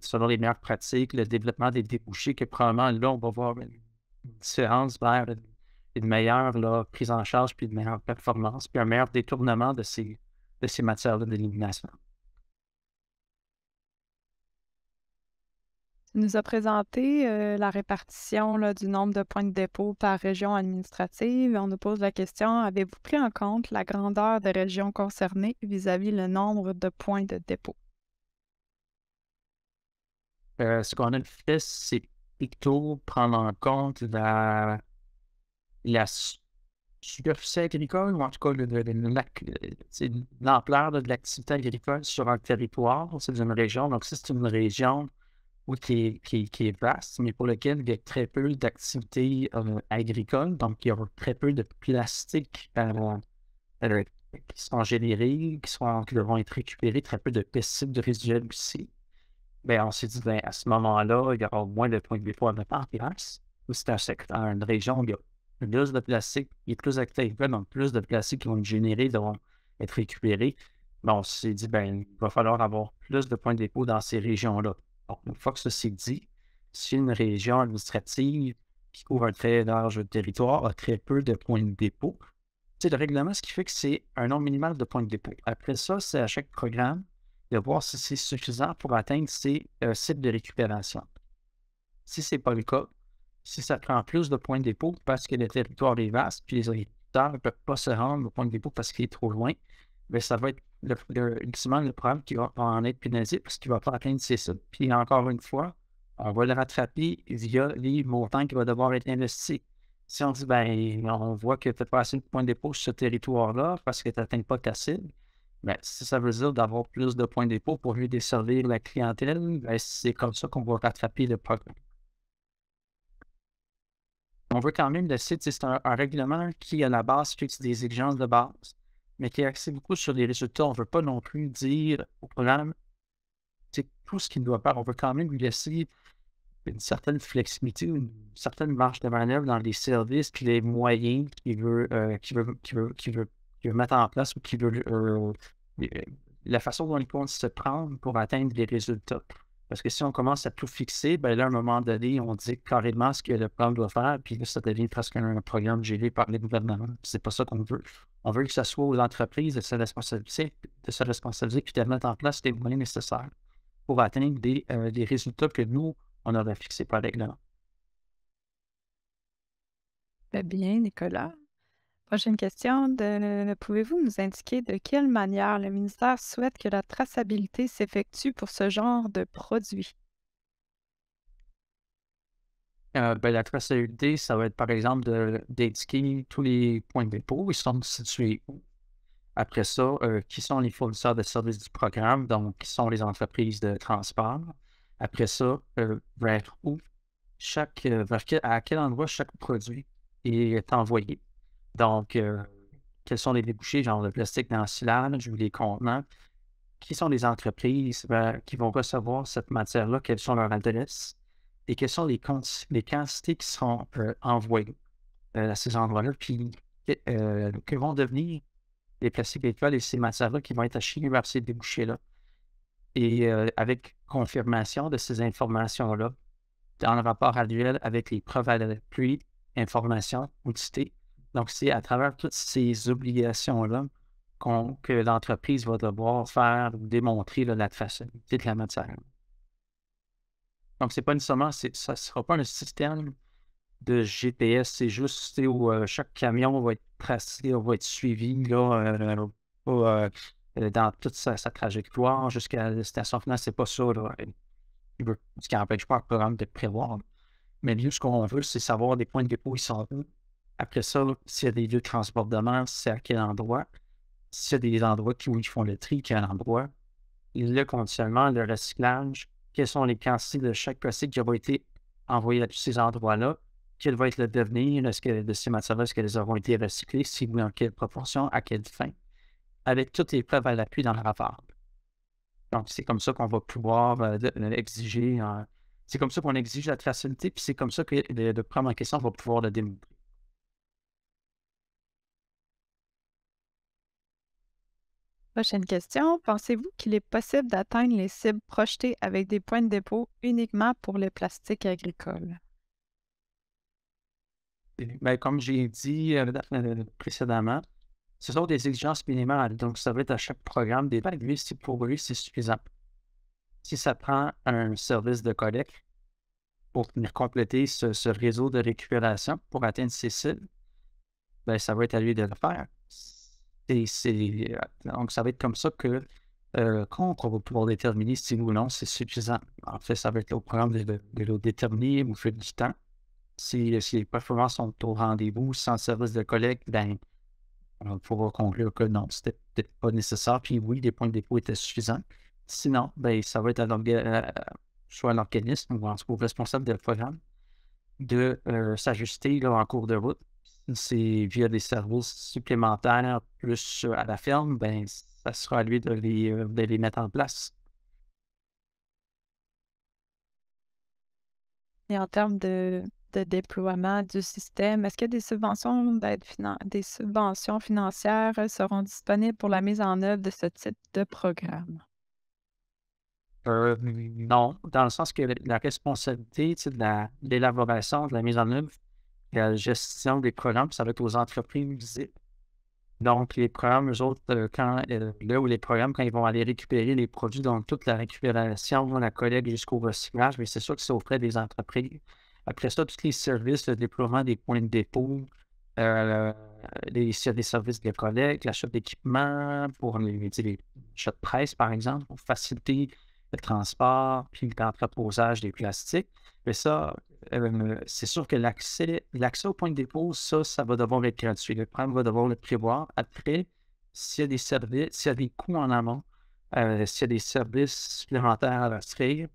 selon les meilleures pratiques, le développement des débouchés, que probablement là, on va voir une différence vers une meilleure là, prise en charge, puis une meilleure performance, puis un meilleur détournement de ces matières-là d'élimination. Tu nous as présenté la répartition là, du nombre de points de dépôt par région administrative. On nous pose la question, avez-vous pris en compte la grandeur des régions concernées vis-à-vis le nombre de points de dépôt? Ce qu'on a fait, c'est plutôt prendre en compte la superficie agricole, ou en tout cas c'est l'ampleur de l'activité agricole sur un territoire. C'est une région. Donc, si c'est une région qui est vaste, mais pour lequel il y a très peu d'activités agricoles, donc il y aura très peu de plastique qui sont générés, qui vont être récupérés, très peu de pesticides de résiduels aussi. Bien, on s'est dit, ben, à ce moment-là, il y aura moins de points de dépôt à mettre en place. Ou c'est un secteur, une région où il y a plus de plastique, il y a plus d'activités, donc plus de plastique qui vont être générés, devront être récupérés. Ben, on s'est dit, ben, il va falloir avoir plus de points de dépôt dans ces régions-là. Donc, une fois que ça c'est dit, si une région administrative qui couvre un très large territoire a très peu de points de dépôt, tu sais, le règlement, ce qui fait que c'est un nombre minimal de points de dépôt. Après ça, c'est à chaque programme de voir si c'est suffisant pour atteindre ces sites de récupération. Si ce n'est pas le cas, si ça prend plus de points de dépôt parce que le territoire est vaste, puis les agriculteurs ne peuvent pas se rendre au point de dépôt parce qu'il est trop loin, bien, ça va être ultimement le programme qui va en être pénalisé parce qu'il ne va pas atteindre ces sites. Puis encore une fois, on va le rattraper via les montants qui vont devoir être investis. Si on dit, ben, on voit que tu n'as pas assez de points de dépôt sur ce territoire-là parce que tu n'atteins pas ta cible, ben, si ça veut dire d'avoir plus de points de dépôt pour mieux desservir la clientèle, ben, c'est comme ça qu'on va rattraper le programme. On veut quand même laisser, tu sais, c'est un règlement qui, à la base, fixe des exigences de base, mais qui est axé beaucoup sur les résultats. On ne veut pas non plus dire au programme, tu sais, tout ce qu'il doit faire. On veut quand même lui laisser une certaine flexibilité, une certaine marge de manœuvre dans les services puis les moyens qu'il veut mettre en place ou qu'il veut euh, la façon dont il compte se prendre pour atteindre les résultats. Parce que si on commence à tout fixer, ben là, à un moment donné, on dit carrément ce que le plan doit faire, puis là, ça devient presque un programme géré par les gouvernements. C'est pas ça qu'on veut. On veut que ce soit aux entreprises de se responsabiliser puis de mettre en place les moyens nécessaires pour atteindre des résultats que nous, on aurait fixés par règlement. Très bien, Nicolas. Prochaine question. Pouvez-vous nous indiquer de quelle manière le ministère souhaite que la traçabilité s'effectue pour ce genre de produit? Ben, la traçabilité, ça va être par exemple d'indiquer tous les points de dépôt, ils sont situés où. Après ça, qui sont les fournisseurs de services du programme, donc qui sont les entreprises de transport. Après ça, vers où à quel endroit chaque produit est envoyé. Donc, quels sont les débouchés, genre le plastique dans le silage ou les contenants? Qui sont les entreprises qui vont recevoir cette matière-là? Quelles sont leurs adresses? Et quelles sont les quantités qui seront envoyées à ces endroits-là? Puis, que vont devenir les plastiques agricoles et ces matières-là qui vont être acheminés vers ces débouchés-là? Et avec confirmation de ces informations-là, dans le rapport annuel avec les preuves à l'appui, informations, auditées. Donc, c'est à travers toutes ces obligations-là que l'entreprise va devoir faire ou démontrer là, la traçabilité de la matière. Donc, c'est pas nécessairement, ça ne sera pas un système de GPS, c'est juste tu sais, où chaque camion va être tracé, va être suivi là, dans toute sa trajectoire jusqu'à la destination finale. C'est pas ça. Là. Ce qui n'empêche pas un programme de prévoir. Mais nous, ce qu'on veut, c'est savoir des points de dépôt, ils sont où. Après ça, s'il y a des lieux de transportement, c'est à quel endroit. S'il y a des endroits où ils font le tri, quel endroit. Et le conditionnement, le recyclage, quelles sont les quantités de chaque plastique qui aura été envoyées à tous ces endroits-là. Quel va être le devenir? Est-ce que de ces matières-là, est-ce qu'elles auront été recyclées? Si oui, en quelle proportion? À quelle fin? Avec toutes les preuves à l'appui dans le rapport. Donc, c'est comme ça qu'on va pouvoir exiger. C'est comme ça qu'on exige la traçabilité, puis c'est comme ça que le programme en question va pouvoir le démontrer. Prochaine question. Pensez-vous qu'il est possible d'atteindre les cibles projetées avec des points de dépôt uniquement pour le plastique agricole? Ben, comme j'ai dit précédemment, ce sont des exigences minimales. Donc, ça va être à chaque programme d'évaluer si pour lui, c'est suffisant. Si ça prend un service de collecte pour venir compléter ce réseau de récupération pour atteindre ces cibles, ben, ça va être à lui de le faire. Donc, ça va être comme ça que qu'on va pouvoir déterminer si oui ou non c'est suffisant. En fait, ça va être au programme de le déterminer au fil du temps. Si les performances sont au rendez-vous sans service de collecte, ben, on pourra conclure que non, c'était peut-être pas nécessaire. Puis oui, les points de dépôt étaient suffisants. Sinon, ben, ça va être soit à l'organisme ou en tout cas au responsable de programme de s'ajuster là, en cours de route. Si c'est via des services supplémentaires plus à la ferme, ben, ça sera à lui de les mettre en place. Et en termes de déploiement du système, est-ce que des subventions financières seront disponibles pour la mise en œuvre de ce type de programme? Non, dans le sens que la responsabilité tu sais, de l'élaboration, de la mise en œuvre, de la gestion des programmes, ça va être aux entreprises visées. Donc, les programmes, eux autres, là où les programmes, quand ils vont aller récupérer les produits, donc toute la récupération, la collecte jusqu'au recyclage, mais c'est sûr que c'est auprès des entreprises. Après ça, tous les services, le déploiement des points de dépôt, euh, s'il y a des services de collecte, l'achat d'équipements pour tu sais, les achats de presse, par exemple, pour faciliter le transport puis l'entreposage des plastiques. Mais ça, c'est sûr que l'accès au point de dépôt, ça va devoir être gratuit. Le programme va devoir le prévoir. Après, s'il y a des services, s'il y a des coûts en amont, s'il y a des services supplémentaires à offrir,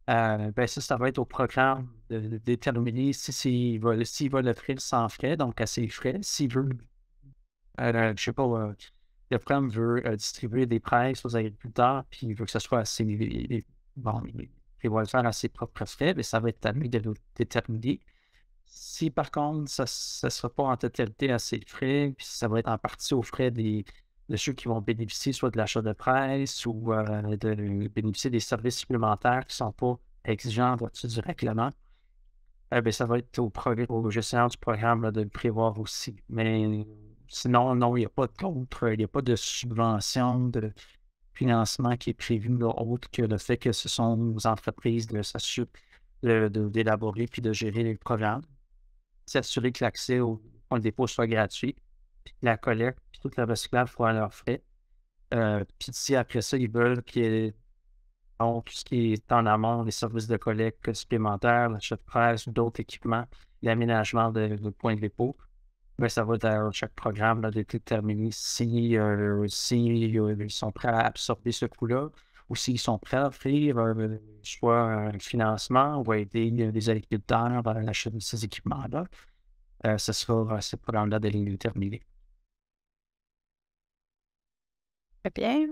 ben ça va être au programme de déterminer s'il va l'offrir sans frais, donc à ses frais. S'il veut, je sais pas, le programme veut distribuer des prêts aux agriculteurs, puis il veut que ce soit assez. Bon, il va le faire à ses propres frais, mais ça va être à lui de le déterminer. Si par contre, ça ne sera pas en totalité à ses frais, puis ça va être en partie aux frais de ceux qui vont bénéficier soit de l'achat de presse ou de bénéficier des services supplémentaires qui ne sont pas exigeants en vertu du règlement, ben, ça va être au gestionnaire du programme là, de le prévoir aussi. Mais sinon, non, il n'y a pas il n'y a pas de subvention, de financement qui est prévu là, autre que le fait que ce sont aux entreprises de s'assurer d'élaborer puis de gérer les programmes, s'assurer que l'accès au point de dépôt soit gratuit, puis que la collecte, puis tout le recyclage soit à leurs frais. Puis si après ça, ils veulent qu'il y ait donc, tout ce qui est en amont, les services de collecte supplémentaires, l'achat de presse ou d'autres équipements, l'aménagement de points de dépôt, ben, ça va être à chaque programme là, de déterminer si ils sont prêts à absorber ce coût-là ou s'ils sont prêts à offrir soit un financement ou aider les agriculteurs dans l'achat de ces équipements-là. Ce sera ce programme-là de les déterminer. Très bien.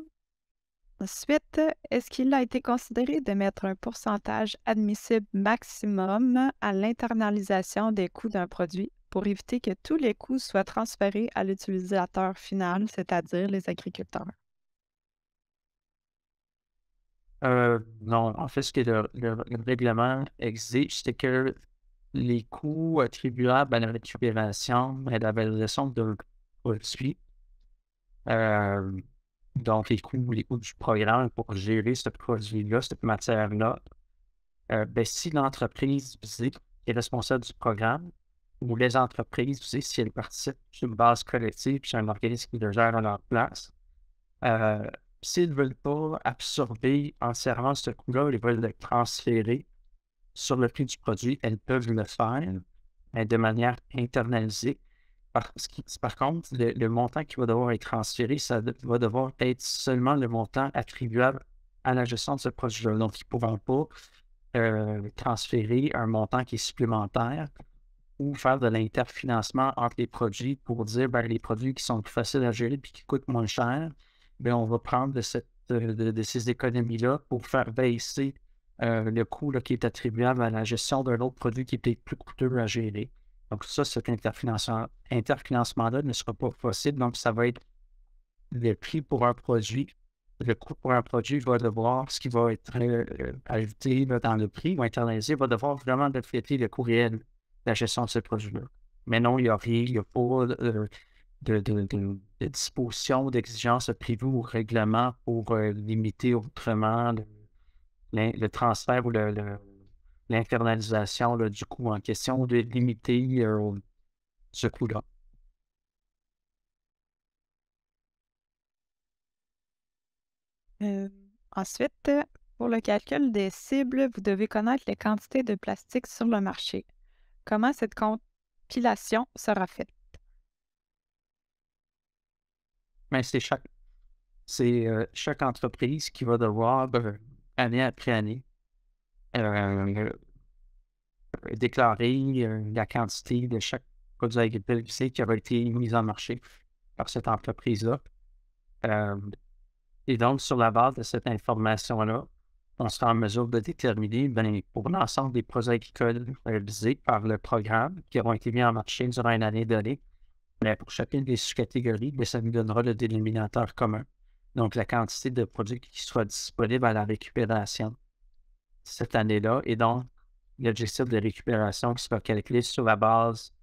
Ensuite, est-ce qu'il a été considéré de mettre un pourcentage admissible maximum à l'internalisation des coûts d'un produit pour éviter que tous les coûts soient transférés à l'utilisateur final, c'est-à-dire les agriculteurs? Non, en fait, ce que le règlement exige, c'est que les coûts attribuables à la récupération et la valorisation d'un produit, euh, donc les coûts du programme pour gérer ce produit-là, cette matière-là, ben, si l'entreprise visée est responsable du programme ou les entreprises visées, si elles participent sur une base collective, puis c'est un organisme qui le gère à leur place, euh, s'ils ne veulent pas absorber entièrement ce coût-là, ils veulent le transférer sur le prix du produit, elles peuvent le faire, mais de manière internalisée. Par contre, le montant qui va devoir être transféré, va devoir être seulement le montant attribuable à la gestion de ce produit-là. Donc, ils ne pourront pas transférer un montant qui est supplémentaire ou faire de l'interfinancement entre les produits pour dire, ben, les produits qui sont plus faciles à gérer et qui coûtent moins cher, bien, on va prendre de ces économies-là pour faire baisser le coût là, qui est attribuable à la gestion d'un autre produit qui est peut-être plus coûteux à gérer. Donc ça, cet interfinancement-là ne sera pas possible. Donc, ça va être le prix pour un produit. Le coût pour un produit va devoir, ce qui va être ajouté là, dans le prix ou internalisé, va devoir vraiment refléter le coût réel de la gestion de ce produit-là. Mais non, il n'y a rien, il n'y a pas de disposition, d'exigence prévue au règlement pour limiter autrement le transfert ou l'internalisation là, du coût en question, ou de limiter ce coût-là. Ensuite, pour le calcul des cibles, vous devez connaître les quantités de plastique sur le marché. Comment cette compilation sera faite? Mais c'est chaque entreprise qui va devoir, année après année, euh, déclarer la quantité de chaque produit agricole qui aura été mis en marché par cette entreprise-là. Euh, et donc, sur la base de cette information-là, on sera en mesure de déterminer, pour l'ensemble des produits agricoles visés par le programme qui auront été mis en marché durant une année donnée, pour chacune des sous-catégories, ça nous donnera le dénominateur commun. Donc, la quantité de produits qui sera disponible à la récupération cette année-là, et donc l'objectif de récupération qui sera calculé sur la base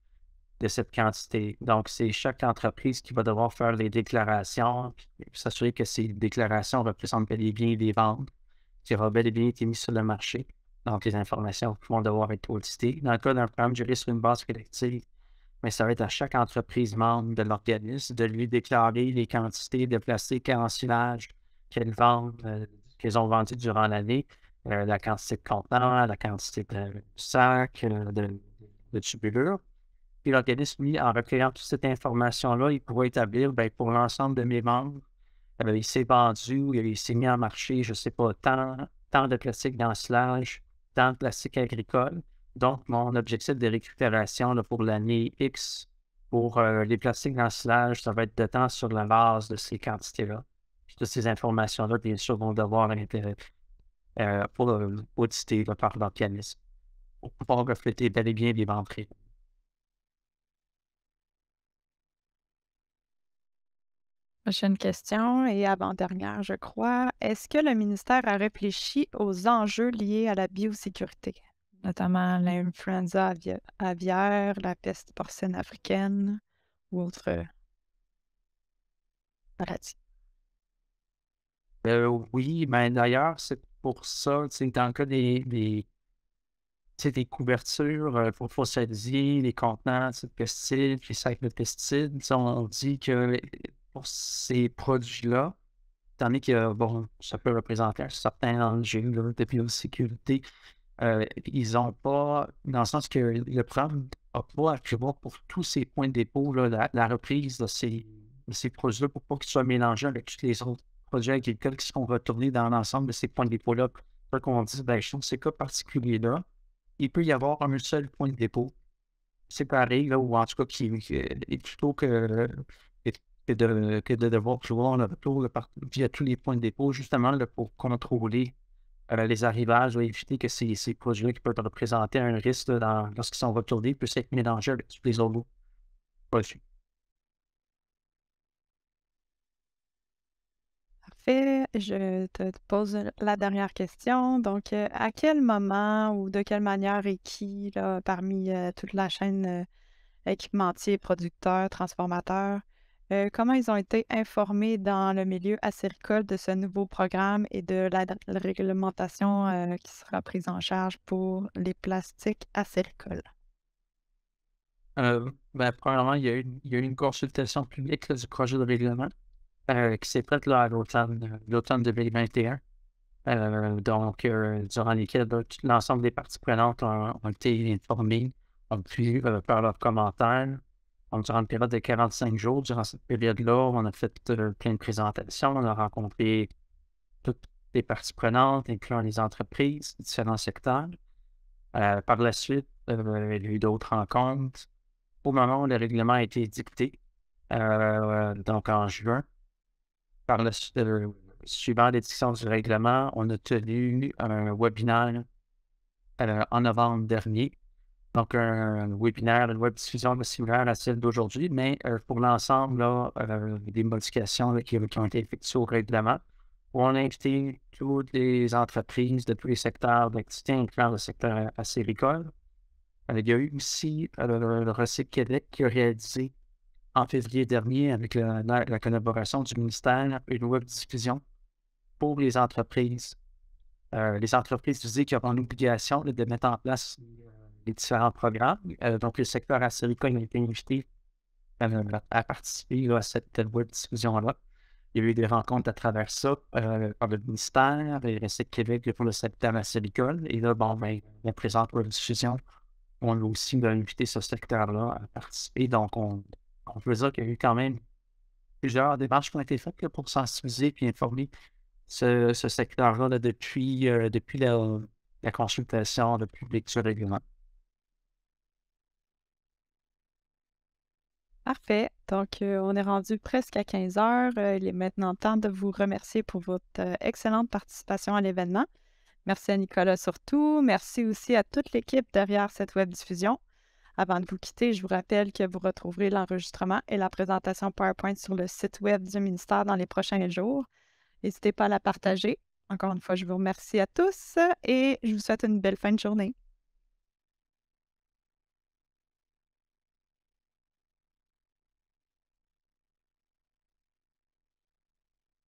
de cette quantité. Donc, c'est chaque entreprise qui va devoir faire les déclarations, puis s'assurer que ces déclarations représentent bel et bien des ventes qui aura bel et bien été mis sur le marché. Donc, les informations vont devoir être auditées. Dans le cas d'un programme géré sur une base collective, mais ça va être à chaque entreprise membre de l'organisme de lui déclarer les quantités de plastique et ensilage qu'elles vendent, qu'elles ont vendues durant l'année, la quantité de contenants, la quantité de sacs, de tubulures. Puis l'organisme, lui, en recueillant toute cette information-là, il pourra établir, pour l'ensemble de mes membres, il s'est vendu, il s'est mis en marché, je ne sais pas, tant de plastique d'ensilage, tant de plastique agricole. Donc, mon objectif de récupération là, pour l'année X, pour les plastiques d'ensilage, ça va être de temps sur la base de ces quantités-là. Puis toutes ces informations-là, bien sûr, vont devoir être pour auditer par l'organisme, pour pouvoir refléter bel et bien les ventes réelles. Prochaine question et avant-dernière, je crois. Est-ce que le ministère a réfléchi aux enjeux liés à la biosécurité, notamment l'influenza aviaire, la peste porcine africaine ou autres maladies? Oui, mais d'ailleurs, c'est pour ça, dans le cas des couvertures pour fossiliser, les contenants de pesticides, les sacs de pesticides, on dit que pour ces produits-là, étant donné que, bon, ça peut représenter un certain enjeu là, de biosécurité, ils n'ont pas, dans le sens que le programme n'a pas à prévoir pour tous ces points de dépôt, là, la reprise de ces produits-là pour pas qu'ils soient mélangés avec tous les autres produits agricoles qui seront retournés dans l'ensemble de ces points de dépôt-là. Pour qu'on dise, sur ces cas particuliers-là, il peut y avoir un seul point de dépôt séparé, là, ou en tout cas plutôt que de devoir toujours le retour via tous les points de dépôt, justement là, pour contrôler les arrivages, ou éviter que ces produits-là qui peuvent représenter un risque là, lorsqu'ils sont retournés puissent être mélangés avec tous les autres produits. Parfait. Je te pose la dernière question. Donc, à quel moment ou de quelle manière et qui, là, parmi toute la chaîne équipementier, producteurs, transformateurs, comment ils ont été informés dans le milieu acéricole de ce nouveau programme et de la réglementation qui sera prise en charge pour les plastiques acéricoles? Premièrement, il y a eu une consultation publique là, du projet de règlement qui s'est faite là, à l'automne 2021. Donc, durant lesquels l'ensemble des parties prenantes ont été informées, ont pu faire leurs commentaires. Donc, durant une période de 45 jours, durant cette période-là, on a fait plein de présentations, on a rencontré des parties prenantes, incluant les entreprises, différents secteurs. Par la suite, il y a eu d'autres rencontres. Au moment où le règlement a été dicté, donc en juin, par la suite, suivant l'édiction du règlement, on a tenu un webinaire en novembre dernier. Donc, un webinaire, une web diffusion similaire à celle d'aujourd'hui, mais pour l'ensemble là, des modifications là, qui ont été effectuées au règlement, où on a invité toutes les entreprises de tous les secteurs d'activité, incluant le secteur acéricole. Il y a eu aussi le Recyc Québec qui a réalisé en février dernier, avec la collaboration du ministère, une web diffusion pour les entreprises visées qui auront l'obligation là, de mettre en place les différents programmes. Donc, le secteur acéricole a été invité à participer là, à cette web diffusion-là. Il y a eu des rencontres à travers ça par le ministère, et Recyc Québec pour le secteur acéricole. Et là, bon, ben, la présente web diffusion, on a aussi invité ce secteur-là à participer. Donc, on peut dire qu'il y a eu quand même plusieurs démarches qui ont été faites là, pour sensibiliser et informer ce secteur-là là, depuis la consultation, le public sur le règlement. Parfait. Donc, on est rendu presque à 15 heures. Il est maintenant temps de vous remercier pour votre excellente participation à l'événement. Merci à Nicolas surtout. Merci aussi à toute l'équipe derrière cette web diffusion. Avant de vous quitter, je vous rappelle que vous retrouverez l'enregistrement et la présentation PowerPoint sur le site web du ministère dans les prochains jours. N'hésitez pas à la partager. Encore une fois, je vous remercie à tous et je vous souhaite une belle fin de journée.